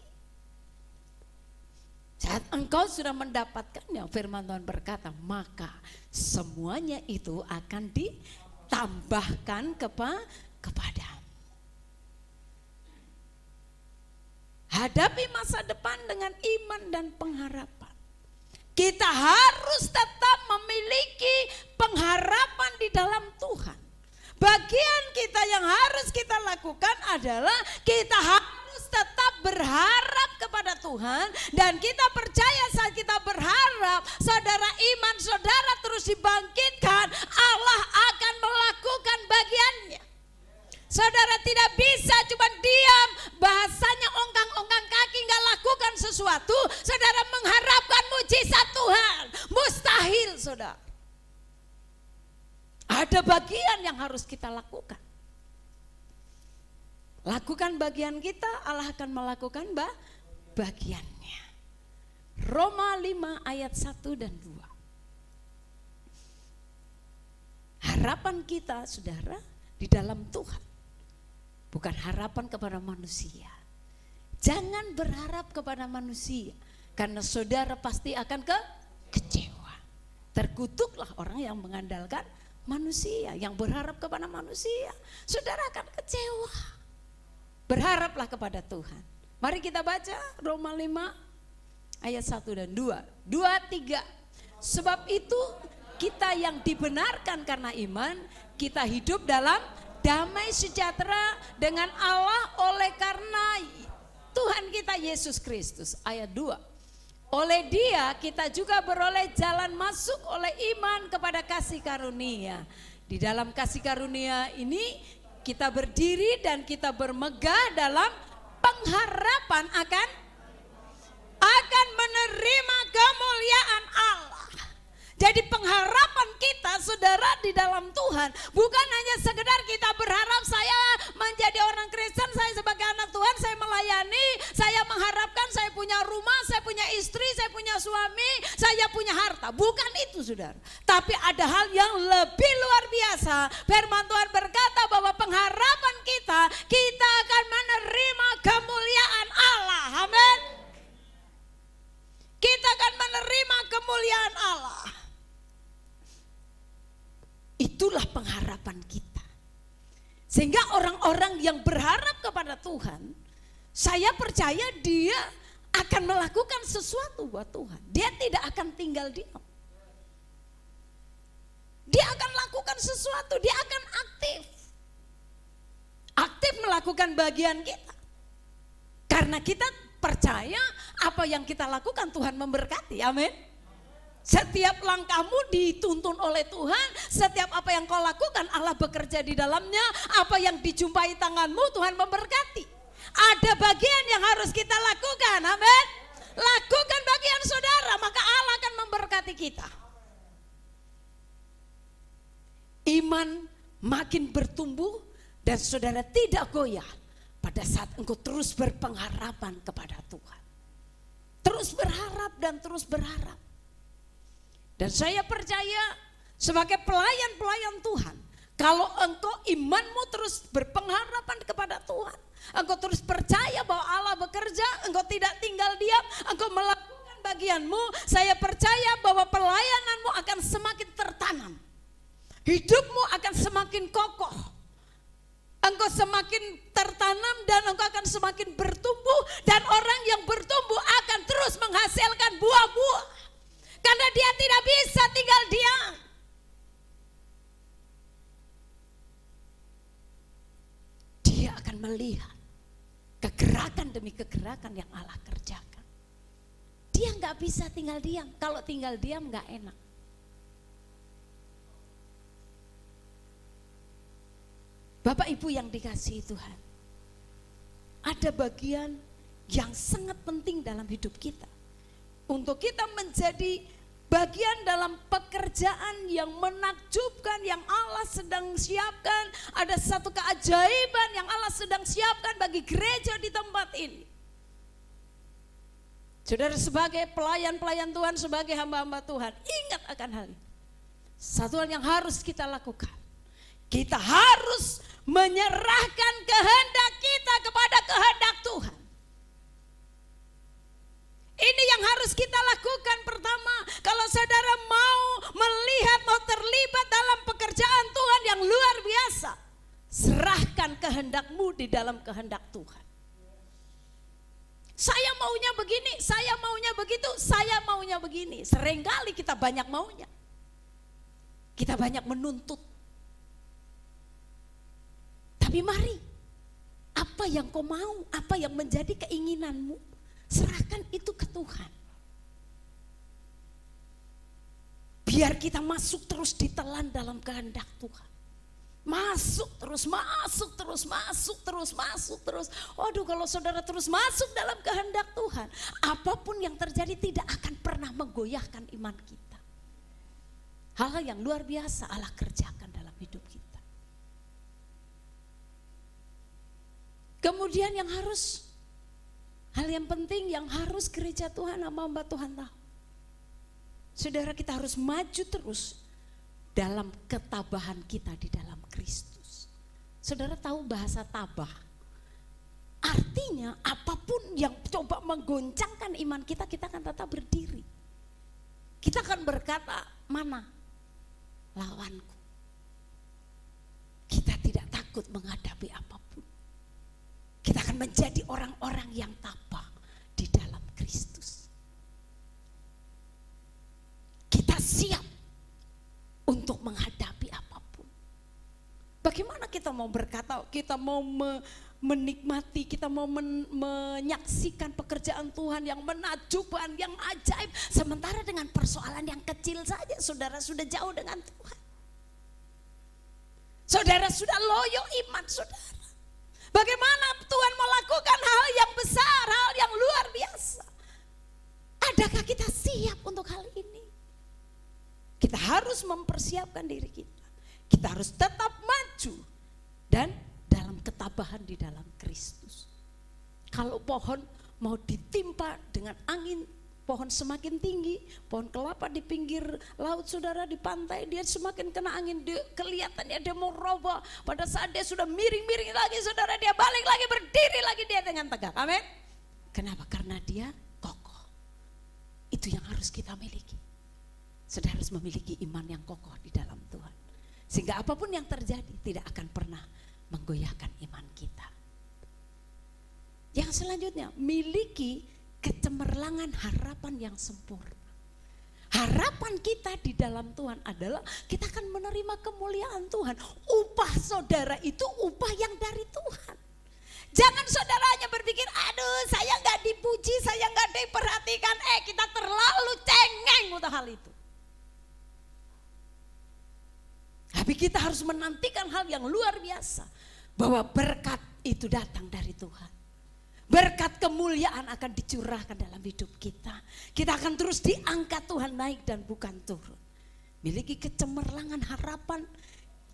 S2: Saat engkau sudah mendapatkannya, firman Tuhan berkata, maka semuanya itu akan ditambahkan kepadamu. Hadapi masa depan dengan iman dan pengharapan. Kita harus tetap memiliki pengharapan di dalam Tuhan. Bagian kita yang harus kita lakukan adalah kita harus tetap berharap kepada Tuhan. Dan kita percaya saat kita berharap, saudara, iman saudara terus dibangkitkan, Allah akan melakukan bagiannya. Saudara tidak bisa cuma diam, bahasanya ongkang-ongkang kaki gak lakukan sesuatu. Saudara mengharapkan mujizat Tuhan, mustahil, saudara. Ada bagian yang harus kita lakukan. Lakukan bagian kita, Allah akan melakukan bagiannya. Roma 5 ayat 1 dan 2. Harapan kita, saudara, di dalam Tuhan. Bukan harapan kepada manusia. Jangan berharap kepada manusia, karena saudara pasti akan kecewa. Terkutuklah orang yang mengandalkan manusia, yang berharap kepada manusia. Saudara akan kecewa. Berharaplah kepada Tuhan. Mari kita baca Roma 5 ayat 1 dan 2. 2, 3. Sebab itu kita yang dibenarkan karena iman, kita hidup dalam damai sejahtera dengan Allah oleh karena Tuhan kita Yesus Kristus. Ayat 2. Oleh Dia kita juga beroleh jalan masuk oleh iman kepada kasih karunia. Di dalam kasih karunia ini kita berdiri dan kita bermegah dalam pengharapan akan menerima kemuliaan Allah. Jadi pengharapan kita, saudara, di dalam Tuhan bukan hanya sekedar kita berharap saya menjadi orang Kristen, saya sebagai anak Tuhan, saya melayani, saya mengharapkan saya punya rumah, saya punya istri, saya punya suami, saya punya harta. Bukan itu, saudara. Tapi ada hal yang lebih luar biasa. biasa. Firman Tuhan berkata bahwa pengharapan kita akan menerima kemuliaan Allah. Amin. Kita akan menerima kemuliaan Allah. Itulah pengharapan kita. Sehingga orang-orang yang berharap kepada Tuhan, saya percaya dia akan melakukan sesuatu buat Tuhan. Dia tidak akan tinggal diam. Dia akan lakukan sesuatu, dia akan aktif. Aktif melakukan bagian kita. Karena kita percaya apa yang kita lakukan Tuhan memberkati, amin. Setiap langkahmu dituntun oleh Tuhan, setiap apa yang kau lakukan Allah bekerja di dalamnya, apa yang dijumpai tanganmu Tuhan memberkati. Ada bagian yang harus kita lakukan, amin. Lakukan bagian saudara, maka Allah akan memberkati kita. Iman makin bertumbuh dan saudara tidak goyah pada saat engkau terus berpengharapan kepada Tuhan. Terus berharap dan terus berharap. Dan saya percaya sebagai pelayan-pelayan Tuhan, kalau engkau imanmu terus berpengharapan kepada Tuhan, engkau terus percaya bahwa Allah bekerja, engkau tidak tinggal diam, engkau melakukan bagianmu, saya percaya bahwa pelayananmu akan semakin tertanam. Hidupmu akan semakin kokoh. Engkau semakin tertanam dan engkau akan semakin bertumbuh. Dan orang yang bertumbuh akan terus menghasilkan buah-buah. Karena dia tidak bisa tinggal diam. Dia akan melihat kegerakan demi kegerakan yang Allah kerjakan. Dia gak bisa tinggal diam. Kalau tinggal diam gak enak. Bapak Ibu yang dikasihi Tuhan, ada bagian yang sangat penting dalam hidup kita. Untuk kita menjadi bagian dalam pekerjaan yang menakjubkan yang Allah sedang siapkan. Ada satu keajaiban yang Allah sedang siapkan bagi gereja di tempat ini. Saudara, sebagai pelayan-pelayan Tuhan, sebagai hamba-hamba Tuhan, ingat akan hal ini. Satu hal yang harus kita lakukan. Kita harus menyerahkan kehendak kita kepada kehendak Tuhan. Ini yang harus kita lakukan pertama. Kalau saudara mau melihat, mau terlibat dalam pekerjaan Tuhan yang luar biasa, serahkan kehendakmu di dalam kehendak Tuhan. Saya maunya begini, saya maunya begitu, saya maunya begini. Seringkali kita banyak maunya. Kita banyak menuntut. Tapi mari, apa yang kau mau, apa yang menjadi keinginanmu, serahkan itu ke Tuhan. Biar kita masuk terus ditelan dalam kehendak Tuhan. Masuk terus, masuk terus, masuk terus, masuk terus. Waduh, kalau saudara terus masuk dalam kehendak Tuhan, apapun yang terjadi tidak akan pernah menggoyahkan iman kita. Hal-hal yang luar biasa Allah kerjakan dalam hidup kita. Kemudian hal yang penting yang harus gereja Tuhan, hamba Tuhan tahu. Saudara, kita harus maju terus dalam ketabahan kita di dalam Kristus. Saudara tahu bahasa tabah? Artinya apapun yang coba menggoncangkan iman kita, kita akan tetap berdiri. Kita akan berkata, mana lawanku? Kita tidak takut menghadapi apapun. Kita akan menjadi orang-orang yang tabah di dalam Kristus. Kita siap untuk menghadapi apapun. Bagaimana kita mau berkata, kita mau menikmati, kita mau menyaksikan pekerjaan Tuhan yang menakjubkan, yang ajaib. Sementara dengan persoalan yang kecil saja, saudara sudah jauh dengan Tuhan. Saudara sudah loyo iman saudara. Bagaimana Tuhan melakukan hal yang besar, hal yang luar biasa. Adakah kita siap untuk hal ini? Kita harus mempersiapkan diri kita. Kita harus tetap maju dan dalam ketabahan di dalam Kristus. Kalau pohon mau ditimpa dengan angin, pohon semakin tinggi, pohon kelapa di pinggir laut saudara, di pantai, dia semakin kena angin, kelihatannya dia mau roboh. Pada saat dia sudah miring-miring lagi saudara, dia balik lagi, berdiri lagi dia dengan tegak. Amin. Kenapa? Karena dia kokoh. Itu yang harus kita miliki. Saudara harus memiliki iman yang kokoh di dalam Tuhan, sehingga apapun yang terjadi tidak akan pernah menggoyahkan iman kita. Yang selanjutnya, miliki kecemerlangan harapan yang sempurna. Harapan kita di dalam Tuhan adalah kita akan menerima kemuliaan Tuhan. Upah saudara itu upah yang dari Tuhan. Jangan saudara hanya berpikir, aduh saya gak dipuji, saya gak diperhatikan. Kita terlalu cengeng untuk hal itu. Tapi kita harus menantikan hal yang luar biasa, bahwa berkat itu datang dari Tuhan. Berkat kemuliaan akan dicurahkan dalam hidup kita. Kita akan terus diangkat Tuhan, naik dan bukan turun. Miliki kecemerlangan harapan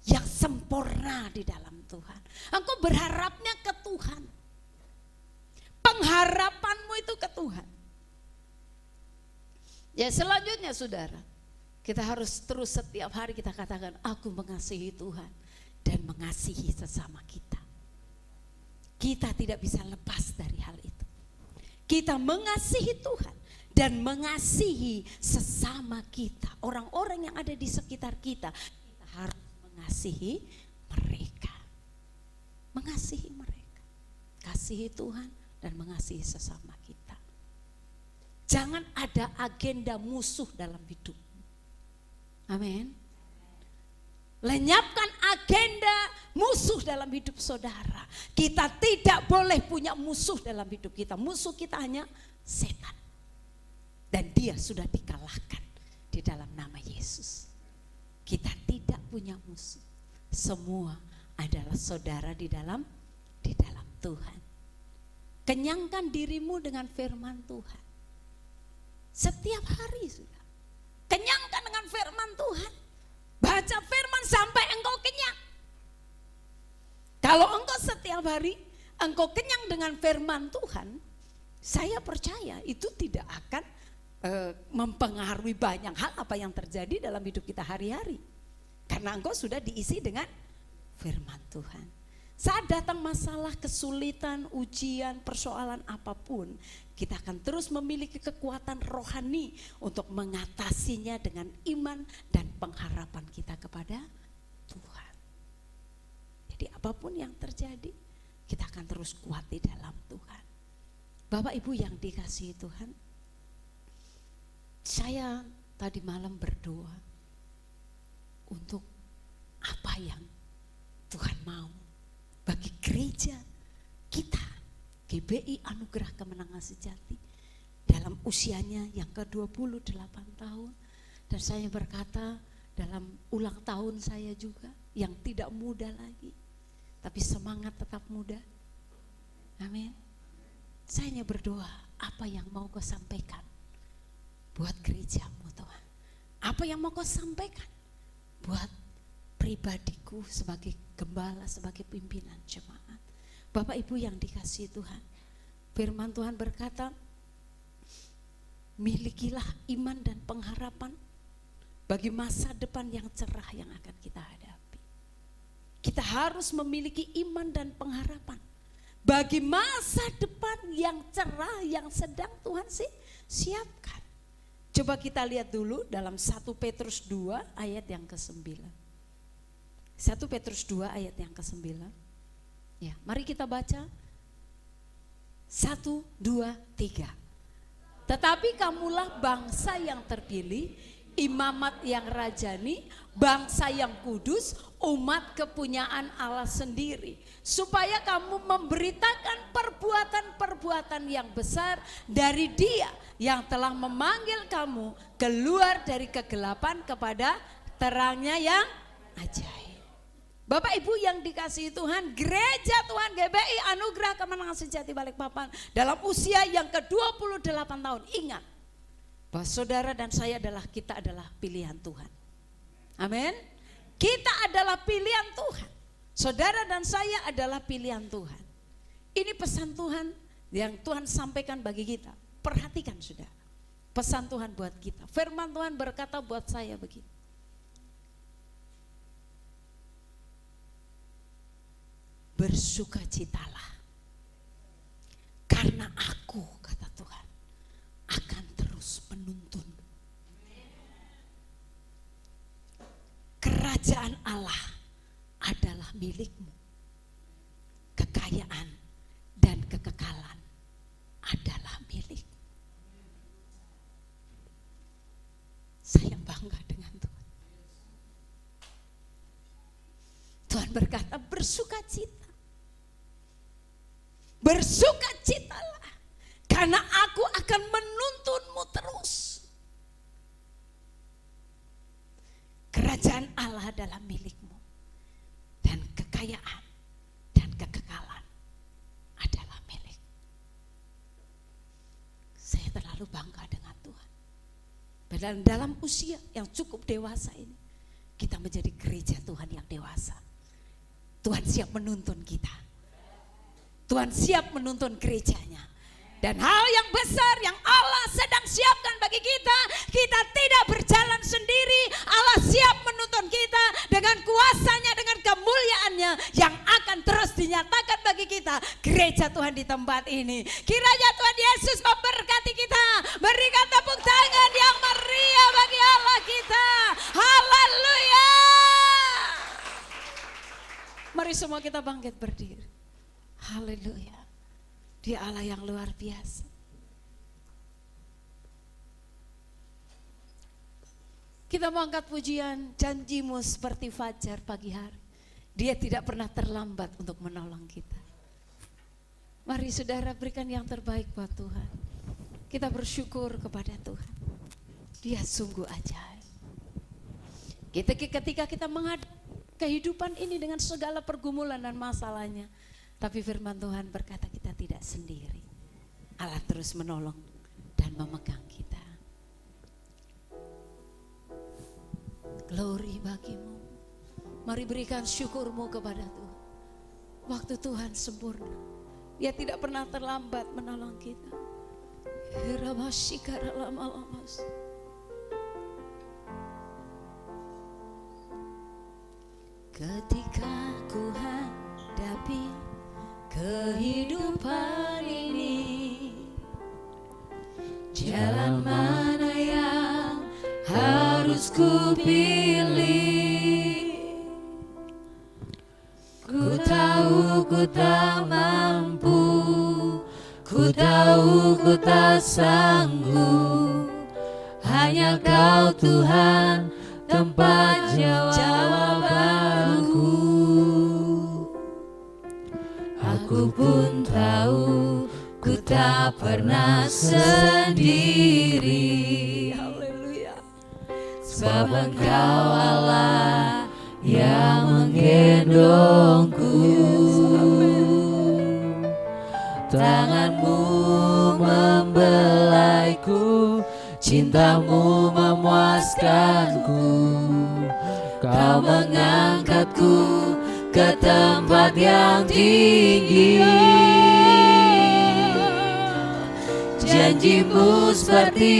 S2: yang sempurna di dalam Tuhan. Engkau berharapnya ke Tuhan. Pengharapanmu itu ke Tuhan. Ya selanjutnya saudara, kita harus terus setiap hari kita katakan, aku mengasihi Tuhan dan mengasihi sesama kita. Kita tidak bisa lepas dari hal itu. Kita mengasihi Tuhan dan mengasihi sesama kita. Orang-orang yang ada di sekitar kita, kita harus mengasihi mereka. Mengasihi mereka. Kasihi Tuhan dan mengasihi sesama kita. Jangan ada agenda musuh dalam hidupmu. Amin. Lenyapkan agenda musuh dalam hidup saudara. Kita tidak boleh punya musuh dalam hidup kita. Musuh kita hanya setan. Dan dia sudah dikalahkan di dalam nama Yesus. Kita tidak punya musuh. Semua adalah saudara di dalam Tuhan. Kenyangkan dirimu dengan firman Tuhan. Setiap hari sudah. Kenyangkan dengan firman Tuhan. Baca firman sampai engkau kenyang. Kalau engkau setiap hari engkau kenyang dengan firman Tuhan, saya percaya itu tidak akan mempengaruhi banyak hal apa yang terjadi dalam hidup kita hari-hari. Karena engkau sudah diisi dengan firman Tuhan. Saat datang masalah, kesulitan, ujian, persoalan apapun, kita akan terus memiliki kekuatan rohani untuk mengatasinya dengan iman dan pengharapan kita kepada Tuhan. Jadi apapun yang terjadi, kita akan terus kuat di dalam Tuhan. Bapak Ibu yang dikasihi Tuhan, saya tadi malam berdoa untuk apa yang Tuhan mau bagi gereja kita, GBI Anugerah Kemenangan Sejati, dalam usianya yang ke-28 tahun. Dan saya berkata dalam ulang tahun saya juga, yang tidak muda lagi, tapi semangat tetap muda. Amin. Saya hanya berdoa, apa yang mau kau sampaikan buat gerejamu Tuhan? Apa yang mau kau sampaikan buat pribadiku sebagai gembala, sebagai pimpinan jemaat? Bapak Ibu yang dikasihi Tuhan, firman Tuhan berkata, milikilah iman dan pengharapan bagi masa depan yang cerah yang akan kita hadapi. Kita harus memiliki iman dan pengharapan bagi masa depan yang cerah yang sedang Tuhan siapkan. Coba kita lihat dulu dalam 1 Petrus 2 ayat yang ke-9. 1 Petrus 2 ayat yang ke-9. Ya, mari kita baca. 1, 2, 3. Tetapi kamulah bangsa yang terpilih, imamat yang rajani, bangsa yang kudus, umat kepunyaan Allah sendiri, supaya kamu memberitakan perbuatan-perbuatan yang besar dari Dia yang telah memanggil kamu keluar dari kegelapan kepada terangnya yang ajaib. Bapak Ibu yang dikasihi Tuhan, gereja Tuhan GBI Anugerah Kemenangan Sejati Balikpapan dalam usia yang ke-28 tahun, ingat bahwa saudara dan saya kita adalah pilihan Tuhan. Amin. Kita adalah pilihan Tuhan. Saudara dan saya adalah pilihan Tuhan. Ini pesan Tuhan yang Tuhan sampaikan bagi kita. Perhatikan saudara. pesan Tuhan buat kita. Firman Tuhan berkata buat saya begini. Bersukacitalah, karena aku, kata Tuhan, akan terus menuntun. Kerajaan Allah adalah milikmu. Kekayaan dan kekekalan adalah milik. Saya bangga dengan Tuhan. Tuhan berkata bersukacita. Bersukacitalah, karena aku akan menuntunmu terus. Kerajaan Allah adalah milikmu, dan kekayaan dan kekekalan adalah milik. Saya terlalu bangga dengan Tuhan. Padahal dalam usia yang cukup dewasa ini, kita menjadi gereja Tuhan yang dewasa. Tuhan siap menuntun kita. Tuhan siap menuntun gerejanya. Dan hal yang besar yang Allah sedang siapkan bagi kita, kita tidak berjalan sendiri. Allah siap menuntun kita dengan kuasanya, dengan kemuliaannya yang akan terus dinyatakan bagi kita. Gereja Tuhan di tempat ini. Kiranya Tuhan Yesus memberkati kita. Berikan tepuk tangan yang meriah bagi Allah kita. Haleluya. Mari semua kita bangkit berdiri. Haleluya. Dia Allah yang luar biasa. Kita mau angkat pujian, janjimu seperti fajar pagi hari. Dia tidak pernah terlambat untuk menolong kita. Mari saudara berikan yang terbaik buat Tuhan. Kita bersyukur kepada Tuhan. Dia sungguh ajaib. Ketika kita menghadapi kehidupan ini dengan segala pergumulan dan masalahnya, tapi firman Tuhan berkata kita tidak sendiri. Allah terus menolong dan memegang kita. Glory bagimu. Mari berikan syukurmu kepada Tuhan. Waktu Tuhan sempurna. Dia tidak pernah terlambat menolong kita. Ketika ku hadapi kehidupan ini, jalan mana yang harus ku pilih? Ku tahu ku tak mampu, ku tahu ku tak sanggup. Hanya Kau Tuhan tempat jawabanku. Aku pun tahu ku tak pernah sendiri. Haleluya. Sebab Engkau Allah yang menggendongku. Tanganmu membelaiku, cintamu memuaskanku. Kau mengangkatku ke tempat yang tinggi. Janjimu seperti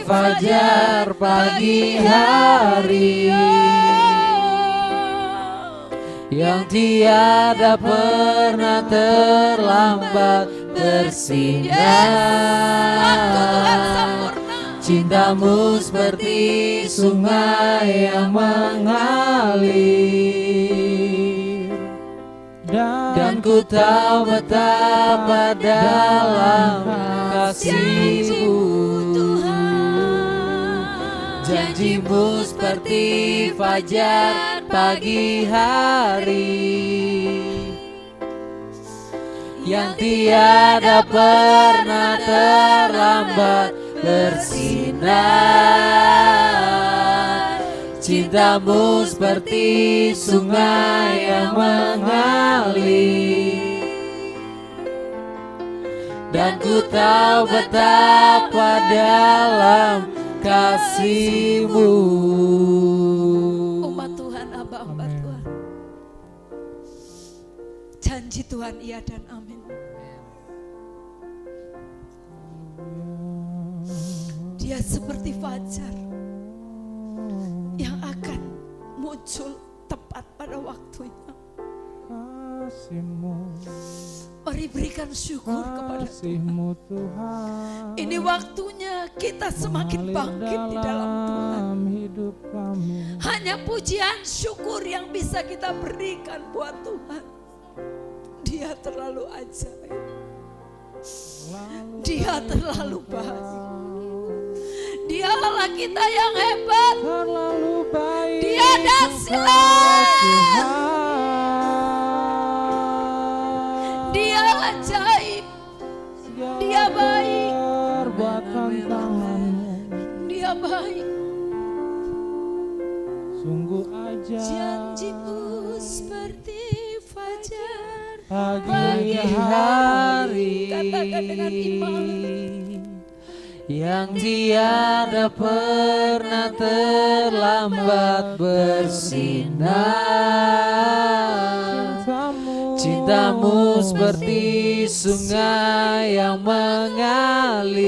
S2: fajar pagi hari, yang tiada pernah terlambat bersinar. Cintamu seperti sungai yang mengalir, dan ku tahu betapa dalam kasih-Mu Tuhan. Janji-Mu seperti fajar pagi hari, yang tiada pernah terlambat bersinar. Cintamu seperti sungai yang mengalir, dan ku tahu betapa dalam kasih-Mu. Umat Tuhan, hamba-hamba Tuhan, janji Tuhan iya dan amin. Dia Dia seperti fajar yang akan muncul tepat pada waktunya. Mari berikan syukur kepada Tuhan. Ini waktunya kita semakin bangkit di dalam Tuhan. Hanya pujian syukur yang bisa kita berikan buat Tuhan. Dia terlalu ajaib. Dia terlalu baik. Dia Allah kita yang hebat. Dia dahsyat. Dia ajaib. Dia baik. Dia baik.
S4: Sungguh aja
S2: Janjimu seperti fajar
S3: pagi hari
S2: Katakan dengan iman.
S3: yang tiada pernah terlambat bersinar. Cintamu seperti sungai yang mengalir,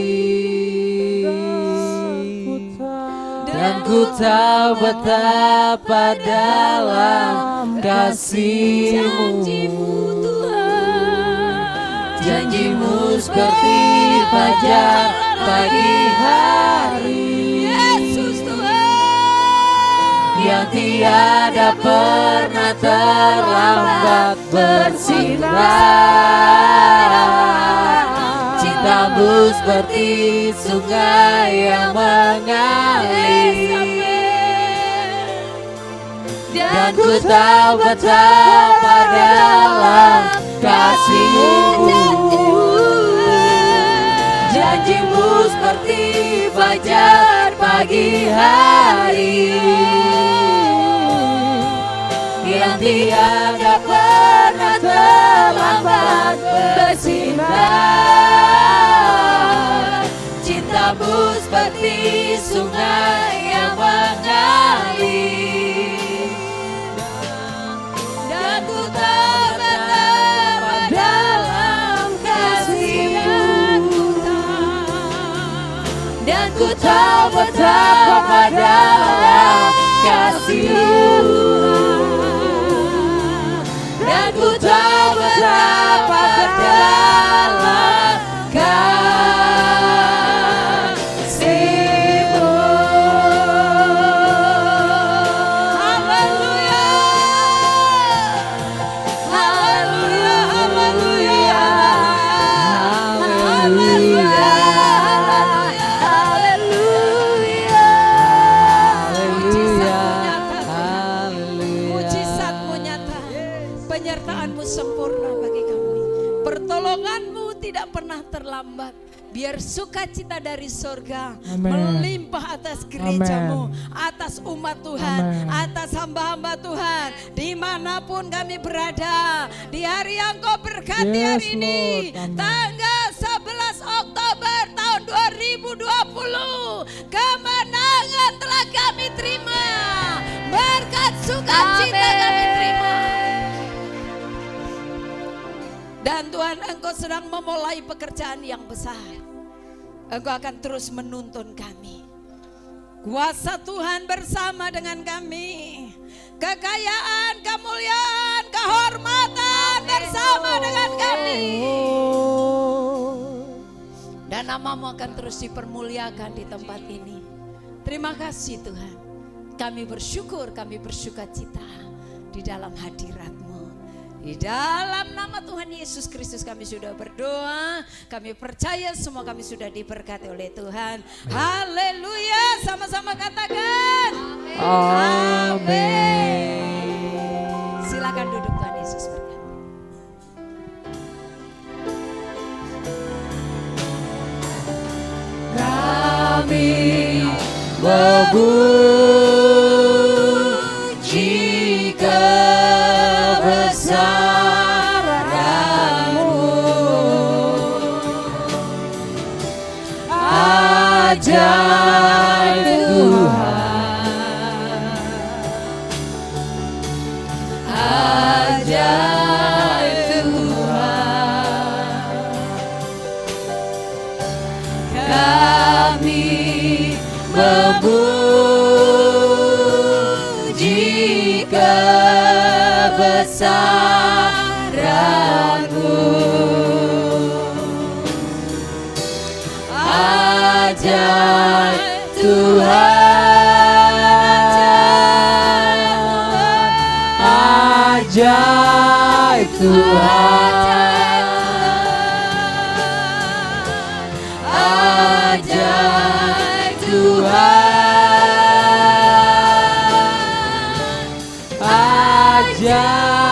S3: dan ku tahu betapa dalam kasih-Mu. Janjimu seperti fajar pagi hari,
S2: Yesus Tuhan,
S3: yang tiada pernah terlambat bersinar. Cintamu seperti sungai yang mengalir, dan ku tahu betapa dalam kasih-Mu. Janjimu seperti fajar pagi hari, yang tiada pernah terlambat bersinar. Cintamu seperti sungai yang mengalir, dan ku tahu betapa dalam kasih-Mu. Dan ku tahu betapa dalam kasih-Mu. Dan ku tahu betapa dalam kasih-Mu. Haleluya, haleluya, haleluya, haleluya, haleluya.
S2: Mujizat-Mu nyata, penyertaan-Mu sempurna bagi kami. Pertolongan-Mu tidak pernah terlambat. Biar sukacita dari sorga melimpah atas gereja-Mu, atas umat Tuhan, atas hamba-hamba Tuhan, dimanapun kami berada. Di hari yang Kau berkati hari ini, tanggal 11 Oktober tahun 2020, kemenangan telah kami terima, berkat sukacita kami terima. Dan Tuhan, Engkau sedang memulai pekerjaan yang besar. Engkau akan terus menuntun kami. Kuasa Tuhan bersama dengan kami. Kekayaan, kemuliaan, kehormatan bersama dengan kami. Dan nama-Mu akan terus dipermuliakan di tempat ini. Terima kasih Tuhan. Kami bersyukur, kami bersukacita di dalam hadirat-Mu. Di dalam nama Tuhan Yesus Kristus kami sudah berdoa. Kami percaya semua kami sudah diberkati oleh Tuhan. Haleluya. Sama-sama katakan. Amin. Silakan duduk, Tuhan Yesus berkati.
S3: Kami memuji kebesaran-Mu, ajaib Tuhan, ajaib Tuhan. Kami kebesaran-Mu. Ajaib Tuhan, ajaib Tuhan, ajaib Tuhan, ajaib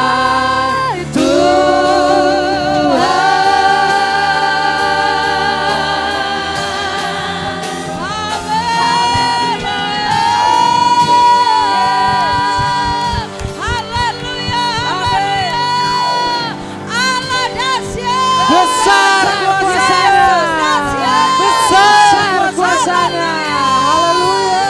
S3: besar kuasanya, besar kuasanya, haleluya.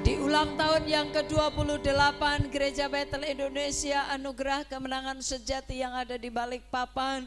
S2: Di ulang tahun yang ke-28 Gereja Betel Indonesia, anugerah kemenangan sejati yang ada di Balikpapan,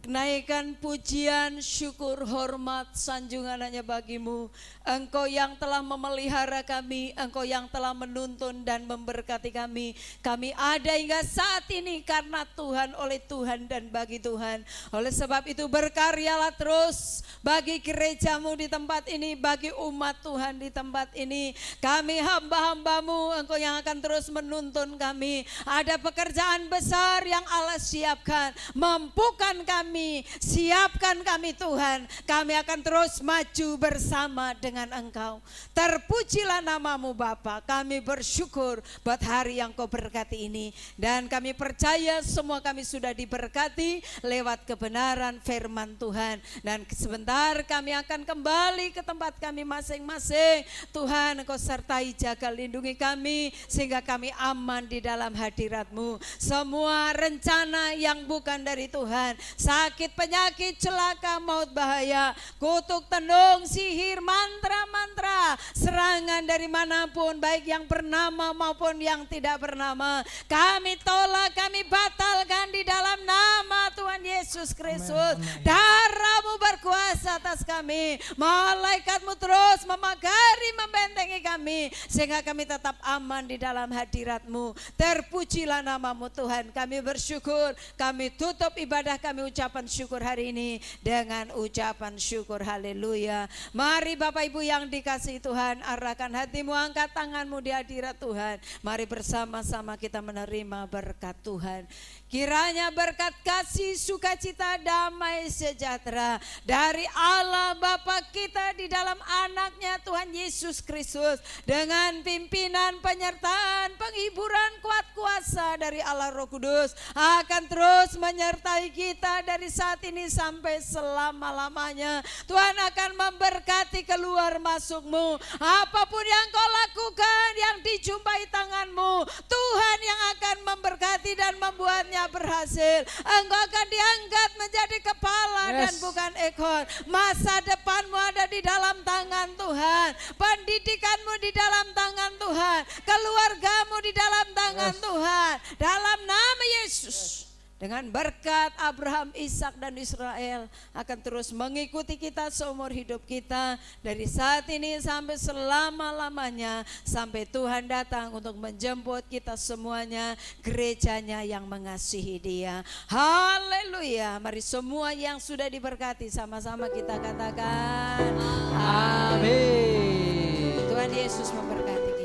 S2: kenaikan pujian, syukur, hormat, sanjungan hanya bagimu. Engkau yang telah memelihara kami, Engkau yang telah menuntun dan memberkati kami. Kami ada hingga saat ini karena Tuhan, oleh Tuhan dan bagi Tuhan. Oleh sebab itu berkaryalah terus bagi gerejamu di tempat ini, bagi umat Tuhan di tempat ini. Kami hamba-hambamu, Engkau yang akan terus menuntun kami. Ada pekerjaan besar yang Allah siapkan, mampukan kami, siapkan kami Tuhan. Kami akan terus maju bersama dengan Engkau. Terpujilah namamu Bapa. Kami bersyukur buat hari yang Kau berkati ini. Dan kami percaya semua kami sudah diberkati lewat kebenaran firman Tuhan. Dan sebentar kami akan kembali ke tempat kami masing-masing. Tuhan, Engkau sertai, jaga, lindungi kami sehingga kami aman di dalam hadirat-Mu. Semua rencana yang bukan dari Tuhan, sakit, penyakit, celaka, maut, bahaya, kutuk, tenung, sihir, mantra-mantra, serangan dari manapun, baik yang bernama maupun yang tidak bernama, kami tolak, kami batalkan di dalam nama Tuhan Yesus Kristus. Darah-Mu berkuasa atas kami, malaikat-Mu terus memagari, membentengi kami sehingga kami tetap aman di dalam hadirat-Mu. Terpujilah namamu Tuhan. Kami bersyukur, kami tutup ibadah kami ucapan syukur hari ini dengan ucapan syukur, haleluya. Mari Bapak Ibu yang dikasihi Tuhan, arahkan hatimu, angkat tanganmu di hadirat Tuhan. Mari bersama-sama kita menerima berkat Tuhan. Kiranya berkat kasih, sukacita, damai, sejahtera dari Allah Bapa kita di dalam anaknya Tuhan Yesus Kristus, dengan pimpinan, penyertaan, penghiburan, kuat kuasa dari Allah Roh Kudus akan terus menyertai kita dari saat ini sampai selama-lamanya. Tuhan akan memberkati keluar masukmu, apapun yang kau lakukan, yang dijumpai tanganmu, Tuhan yang akan memberkati dan membuatnya berhasil. Engkau akan diangkat menjadi kepala dan bukan ekor. Masa depanmu ada di dalam tangan Tuhan, pendidikanmu di dalam tangan Tuhan, keluargamu di dalam tangan Tuhan. Dalam nama Yesus, dengan berkat Abraham, Ishak dan Israel akan terus mengikuti kita seumur hidup kita, dari saat ini sampai selama-lamanya, sampai Tuhan datang untuk menjemput kita semuanya, gerejanya yang mengasihi Dia. Haleluya. Mari semua yang sudah diberkati sama-sama kita katakan amin. Tuhan Yesus memberkati kita.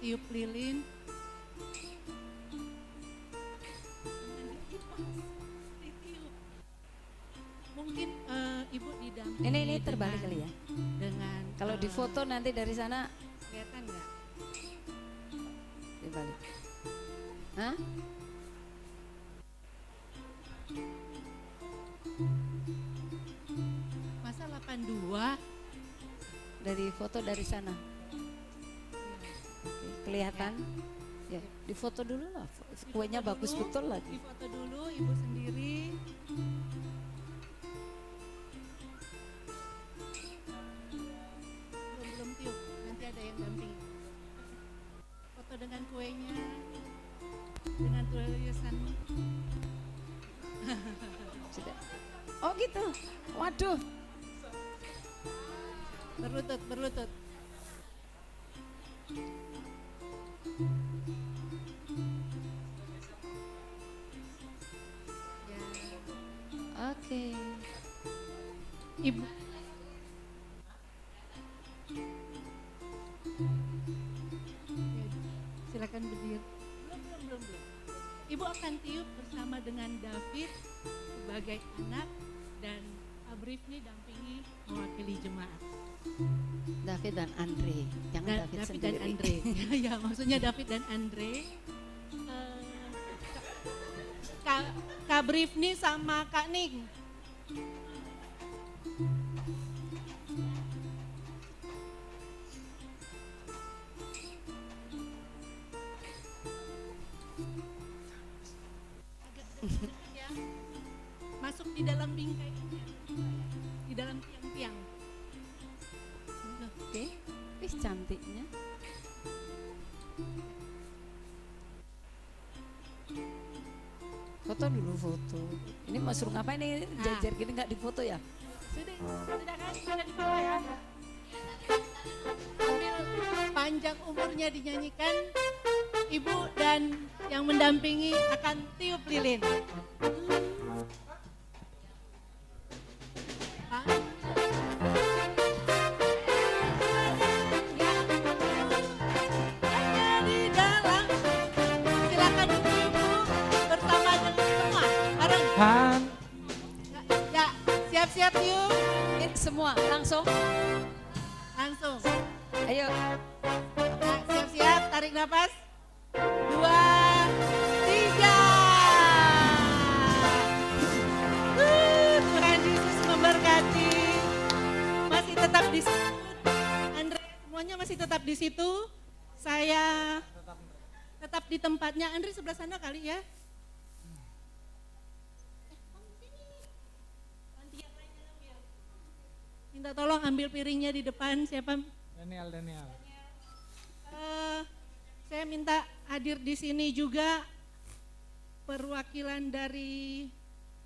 S4: Tiup lilin. Mungkin Ibu didampingi.
S1: Ini terbalik kali ya.
S4: Dengan
S1: Kalau di foto nanti dari sana
S4: kelihatan nggak?
S1: dibalik. Hah?
S4: Masa 82?
S1: Dari foto dari sana. Oke, kelihatan? Ya, di foto dulu lah. Kuenya
S4: Difoto
S1: bagus
S4: dulu,
S1: betul lagi.
S4: Difoto dulu Ibu sendiri. Belum tiup, nanti ada yang dampingi. Foto dengan kuenya, dengan tulisan.
S1: Sudah. Oh gitu. Waduh.
S4: Berlutut, berlutut. Ya.
S1: Oke.
S4: Ibu. Ya, silakan berdiri. Belum. Ibu akan tiup bersama dengan David sebagai anak dan Abrifni dampingi mewakili jemaat.
S1: David dan Andre, jangan David
S4: David
S1: sendiri.
S4: dan Andre. Ya, maksudnya David dan Andre. Kak Brifni sama Kak Ning. Ya, masuk di dalam bingkai ini, di dalam tiang-tiang.
S1: Oke, ih cantiknya. Foto dulu foto. Ini Mas Ruh ngapain nih jajar gini nggak difoto ya?
S4: Sudah kan? Sudah dibawa ya? Sambil panjang umurnya dinyanyikan, Ibu dan yang mendampingi akan tiup lilin. Di dalam, silakan Ibu bersama dengan semua. Bareng. Ya, siap-siap yuk.
S1: Semua langsung.
S4: Langsung.
S1: Ayo.
S4: Nah, siap-siap, tarik nafas. 2, 3. Tuhan Yesus memberkati. Masih tetap di situ. Andre, semuanya masih tetap di situ. Saya tetap di tempatnya. Andre sebelah sana kali ya. Minta tolong ambil piringnya di depan. Siapa?
S3: Daniel.
S4: Saya minta hadir di sini juga perwakilan dari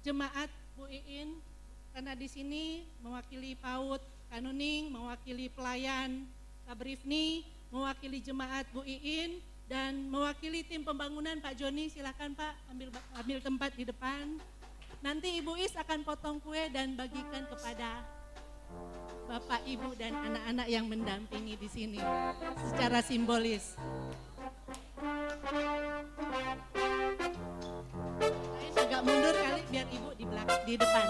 S4: jemaat Bu Iin, karena di sini mewakili PAUD Kanuning, mewakili pelayan Kak Brifni, mewakili jemaat Bu Iin, dan mewakili tim pembangunan Pak Joni. Silakan Pak ambil tempat di depan. Nanti Ibu Is akan potong kue dan bagikan kepada Bapak, Ibu, dan anak-anak yang mendampingi di sini secara simbolis. Agak mundur kali biar Ibu di belakang, di depan.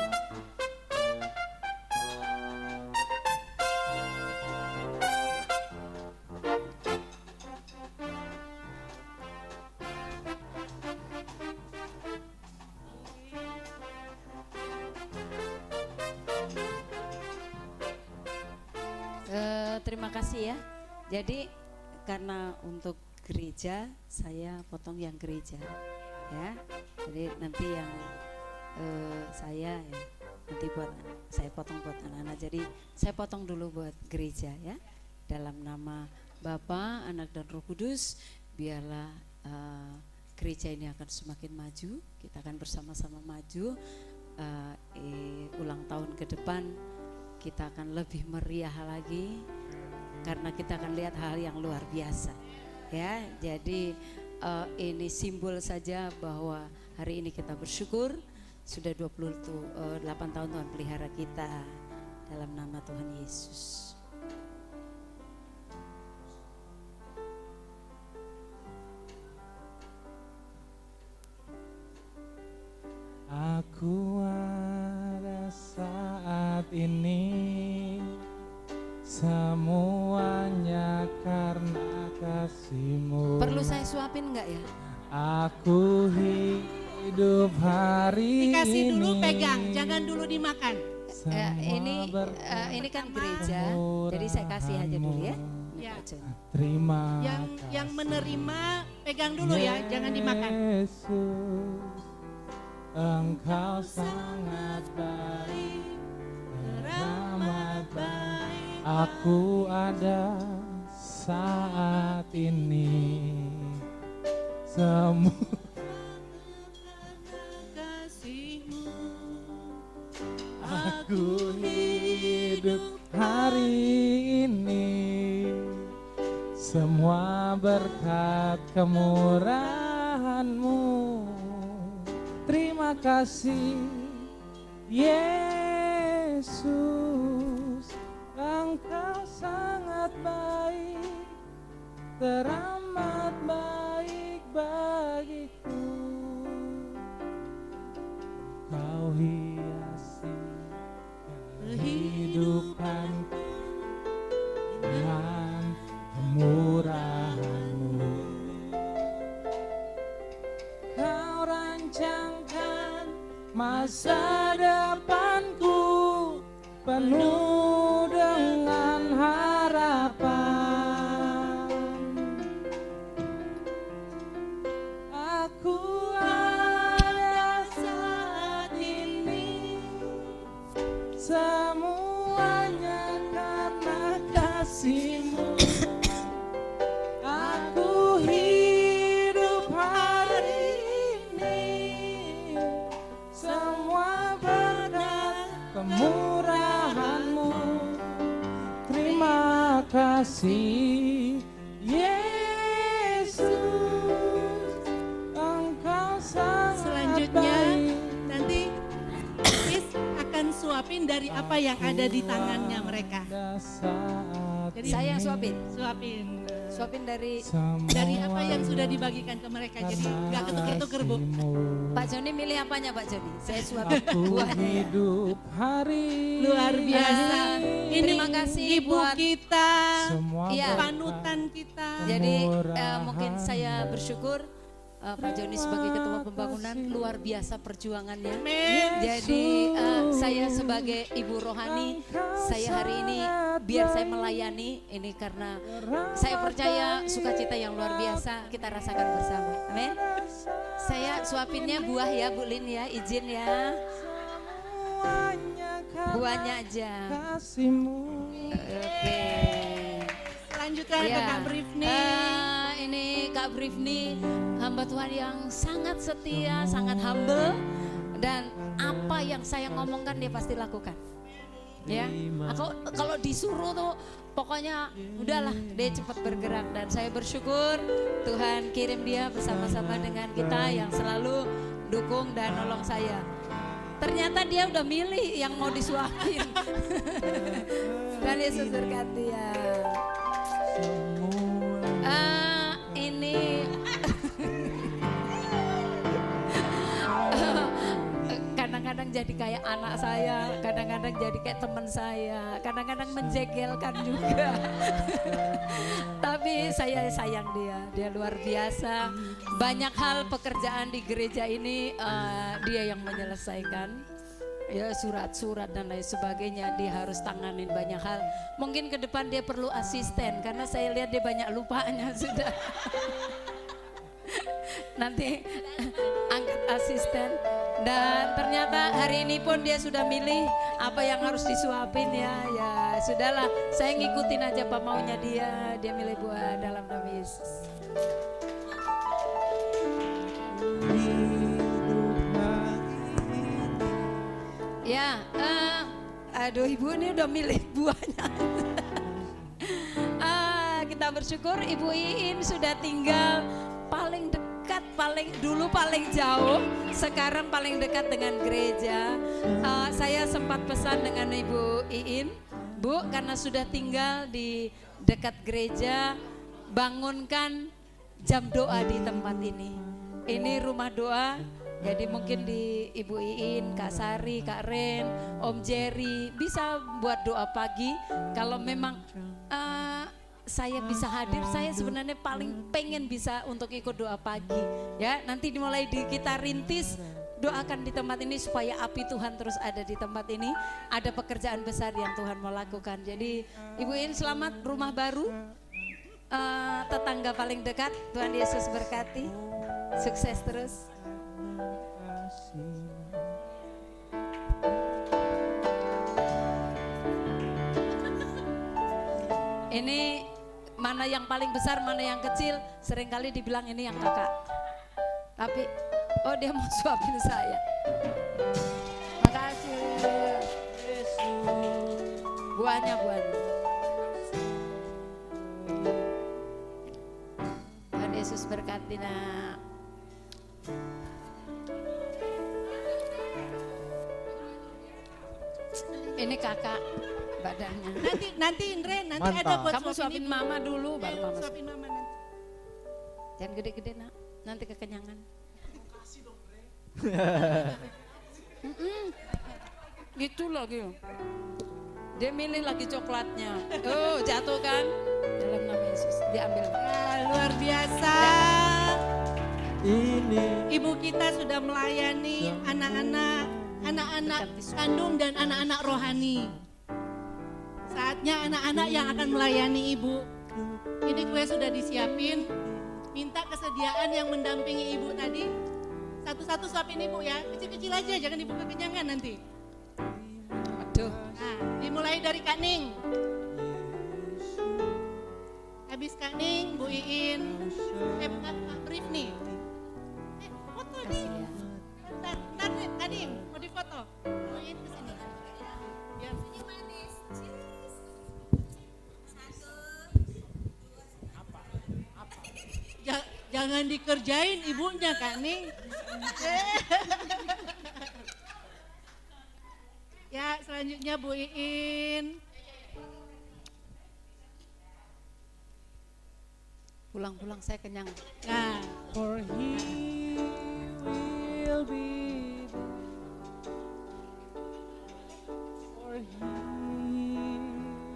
S1: Terima kasih ya. Jadi karena untuk gereja saya potong yang gereja ya. Jadi nanti yang saya ya nanti buat saya potong buat anak-anak. Jadi saya potong dulu buat gereja ya. Dalam nama Bapa, Anak dan Roh Kudus, biarlah gereja ini akan semakin maju. Kita akan bersama-sama maju. Ulang tahun ke depan kita akan lebih meriah lagi karena kita akan lihat hal yang luar biasa ya. Jadi ini simbol saja bahwa hari ini kita bersyukur sudah 28 tahun Tuhan pelihara kita dalam nama Tuhan Yesus.
S3: Aku ada saat ini, semuanya karena kasih-Mu.
S1: Perlu saya suapin enggak ya?
S3: Aku hidup hari
S4: Dikasih
S3: ini.
S4: dulu pegang, jangan dulu dimakan.
S1: Ini kan gereja, jadi saya kasih aja dulu ya. Ini
S4: Ya.
S1: Pak Jon.
S3: Terima
S4: Yang menerima pegang dulu ya, jangan dimakan.
S3: Yesus, Engkau sangat baik, teramat baik. Aku ada saat ini, semua
S4: Kasih-Mu,
S3: aku hidup hari semua berkat kemurahan-Mu. Terima kasih Yesus, Engkau sangat baik, teramat baik bagiku. Kau hiasi kehidupanku dengan kemurahan-Mu. Kau rancangkan masa depanku penuh dengan harapan. Aku ada saat ini, semuanya karena kasih-Mu. Aku hidup hari ini, semua berkat kemurahan-Mu. Terima kasih Yesus, Engkau sangat
S4: Selanjutnya
S3: baik.
S4: nanti Chris akan suapin dari apa yang ada di tangannya mereka. Jadi
S1: Saya yang suapin.
S4: Suapin
S1: dari
S4: dari apa yang sudah dibagikan ke mereka. Jadi nggak ketuk-ketuk Bu.
S1: Pak Joni. Milih apanya Pak Joni? Saya suapin
S3: Aku
S1: buahnya ya.
S3: hidup hari
S4: Luar biasa. Ini
S1: Terima kasih
S4: ibu
S1: buat
S4: kita,
S3: semua
S1: Iya.
S4: panutan kita.
S1: Jadi mungkin saya bersyukur Pak Joni sebagai ketua pembangunan luar biasa perjuangannya.
S4: Amin.
S1: Jadi saya sebagai ibu rohani, saya hari ini biar saya melayani ini karena saya percaya sukacita yang luar biasa kita rasakan bersama. Amin. Saya suapinnya buah ya Bu Lin ya, izin ya. Buahnya aja.
S3: kasih-Mu.
S1: Oke.
S4: Selanjutnya ada Kak Brifni.
S1: Ini Kak Brifni, hamba Tuhan yang sangat setia, sangat humble, dan apa yang saya ngomongkan dia pasti lakukan. Ya, kalau disuruh tuh pokoknya udahlah dia cepat bergerak, dan saya bersyukur Tuhan kirim dia bersama-sama dengan kita yang selalu dukung dan nolong saya. Ternyata dia udah milih yang mau disuapin. Dan Yesus berkati ya. Ini kadang-kadang jadi kayak anak saya, kadang-kadang jadi kayak teman saya, kadang-kadang menjegelkan juga. Tapi saya sayang dia luar biasa. Banyak hal pekerjaan di gereja ini dia yang menyelesaikan. Ya surat-surat dan lain sebagainya dia harus tanganin banyak hal. Mungkin ke depan dia perlu asisten karena saya lihat dia banyak lupanya sudah. Nanti angkat asisten. Dan ternyata hari ini pun dia sudah milih apa yang harus disuapin ya. Ya sudahlah, saya ngikutin aja apa maunya dia milih buah dalam nama Yesus. Ya, aduh ibu ini udah milih buahnya. Kita bersyukur Ibu Iin sudah tinggal paling dekat, paling jauh, sekarang paling dekat dengan gereja. Saya sempat pesan dengan Ibu Iin, Bu, karena sudah tinggal di dekat gereja, bangunkan jam doa di tempat ini. Ini rumah doa. Jadi mungkin di Ibu Iin, Kak Sari, Kak Ren, Om Jerry bisa buat doa pagi. Kalau memang saya bisa hadir, saya sebenarnya paling pengen bisa untuk ikut doa pagi. Ya, nanti dimulai kita rintis, doakan di tempat ini supaya api Tuhan terus ada di tempat ini. Ada pekerjaan besar yang Tuhan mau lakukan. Jadi Ibu Iin selamat rumah baru, tetangga paling dekat. Tuhan Yesus berkati, sukses terus. Ini mana yang paling besar, mana yang kecil, seringkali dibilang ini yang kakak. Tapi, oh dia mau suapin saya. Makasih. Buahnya.
S2: Yesus berkati nak. Ini kakak badannya.
S4: Nanti Indre, nanti
S3: Mantap.
S4: ada buat
S2: Kamu suapin
S4: ibu.
S2: mama dulu, baru
S4: Ayo,
S2: mama.
S4: suapin mama nanti.
S2: Jangan gede-gede nak, nanti kekenyangan. Gitu lagi. Dia milih lagi coklatnya. Oh, jatuh kan? Dalam nama Yesus diambil.
S4: Ya, luar biasa.
S3: Ini
S4: Ibu kita sudah melayani anak-anak kandung dan anak-anak rohani. Saatnya anak-anak yang akan melayani ibu. Ini kue sudah disiapin. Minta kesediaan yang mendampingi ibu tadi. Satu-satu suapin ibu ya. Kecil-kecil aja, jangan ibu kekenyangan nanti.
S2: Aduh.
S4: Nah, dimulai dari Kak Ning. Habis Kak Ning, Bu Iin. Kak Brief nih. Foto nih.
S2: Kasih ya.
S4: Bentar nih, Kak Ning, mau difoto. Bu Iin kesini. Biar jangan dikerjain ibunya Kak Ning. Ya, selanjutnya Bu Iin.
S2: Pulang-pulang saya kenyang.
S4: Nah,
S3: for he will be there. For he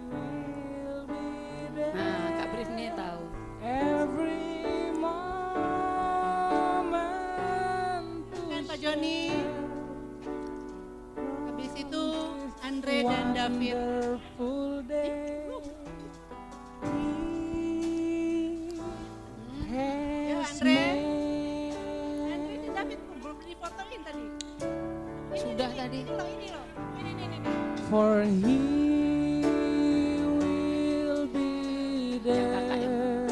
S3: will be there.
S2: Nah, Kak Brief nih tahu.
S3: Every moment to
S4: kan Pak Joni. Habis itu Andre dan David.
S3: wonderful day. He
S4: Yuk,
S3: has
S4: Andre.
S3: made
S4: Andre dan David belum difotoin tadi.
S2: Sudah tadi.
S4: Ini loh. Ini.
S3: for he will be
S2: kakak yang
S3: there.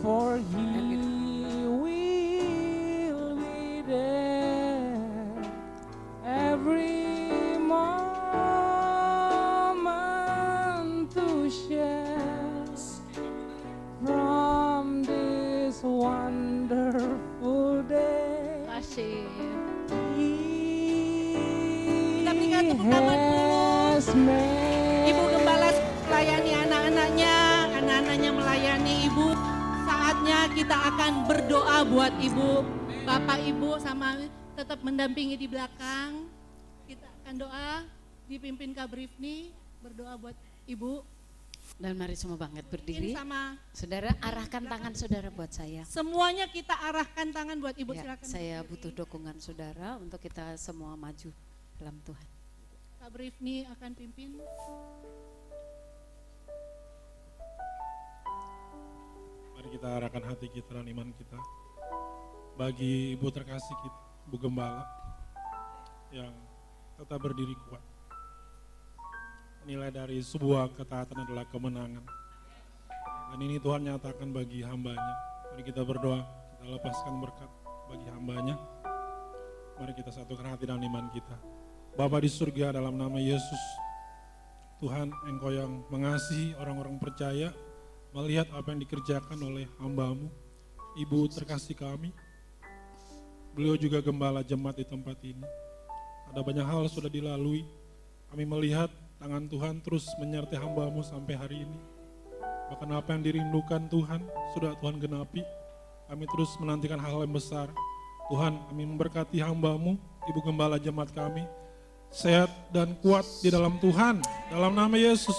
S3: For he
S2: gitu.
S3: will be there. Every moment to share from this wonderful day.
S2: Kasih.
S4: Kita berikan tepuk tangan dulu.
S3: Has made
S4: Ibu Gembala melayani anak-anaknya melayani ibu. Saatnya kita akan berdoa buat ibu. Bapak ibu sama tetap mendampingi di belakang. Kita akan doa, dipimpin Kak Brifni, berdoa buat ibu.
S2: Dan mari semua banget
S4: Ini
S2: berdiri.
S4: sama
S2: Saudara, arahkan tangan saudara buat saya.
S4: semuanya kita arahkan tangan buat ibu,
S2: Ya,
S4: silakan.
S2: saya butuh dukungan saudara untuk kita semua maju dalam Tuhan.
S4: Kak Brifni akan pimpin.
S5: Mari kita arahkan hati kita dan iman kita bagi ibu terkasih kita, Bu Gembala, yang tetap berdiri kuat. Nilai dari sebuah ketaatan adalah kemenangan. Dan ini Tuhan nyatakan bagi hambanya. Mari kita berdoa, kita lepaskan berkat bagi hambanya. Mari kita satukan hati dan iman kita. Bapa di surga, dalam nama Yesus, Tuhan, Engkau yang mengasihi orang-orang percaya, melihat apa yang dikerjakan oleh hamba-Mu, Ibu terkasih kami. Beliau juga gembala jemaat di tempat ini. Ada banyak hal sudah dilalui. Kami melihat tangan Tuhan terus menyertai hamba-Mu sampai hari ini. Bahkan apa yang dirindukan Tuhan sudah Tuhan genapi. Kami terus menantikan hal yang besar. Tuhan, kami memberkati hamba-Mu, Ibu Gembala jemaat kami, sehat dan kuat di dalam Tuhan. Dalam nama Yesus,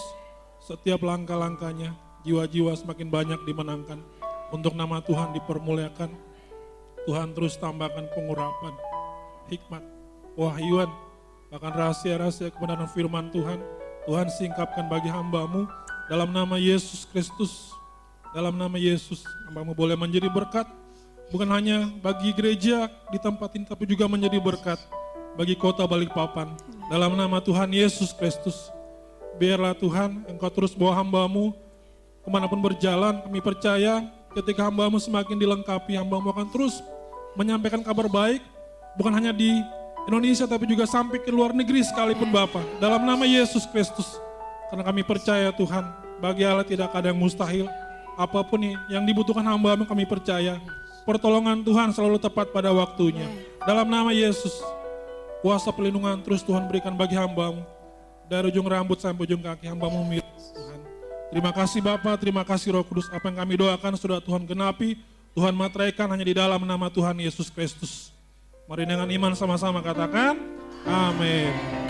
S5: setiap langkah-langkahnya, jiwa-jiwa semakin banyak dimenangkan. Untuk nama Tuhan dipermuliakan. Tuhan terus tambahkan pengurapan, hikmat, wahyuan, bahkan rahasia-rahasia kebenaran firman Tuhan. Tuhan singkapkan bagi hamba-Mu dalam nama Yesus Kristus. Dalam nama Yesus, hamba-Mu boleh menjadi berkat, bukan hanya bagi gereja di tempat ini, tapi juga menjadi berkat bagi kota Balikpapan. Dalam nama Tuhan Yesus Kristus, biarlah Tuhan Engkau terus bawa hamba-Mu kemanapun berjalan. Kami percaya ketika hamba-Mu semakin dilengkapi, hamba-Mu akan terus menyampaikan kabar baik, bukan hanya di Indonesia tapi juga sampai ke luar negeri sekalipun Bapa. Dalam nama Yesus Kristus, karena kami percaya Tuhan, bagi Allah tidak ada yang mustahil. apapun yang dibutuhkan hamba-Mu kami percaya. Pertolongan Tuhan selalu tepat pada waktunya. Dalam nama Yesus, kuasa pelindungan terus Tuhan berikan bagi hamba-Mu. Dari ujung rambut sampai ujung kaki hamba-Mu milik Tuhan. Terima kasih Bapa, terima kasih Roh Kudus. Apa yang kami doakan sudah Tuhan genapi, Tuhan materaikan hanya di dalam nama Tuhan Yesus Kristus. Mari dengan iman sama-sama katakan, amin.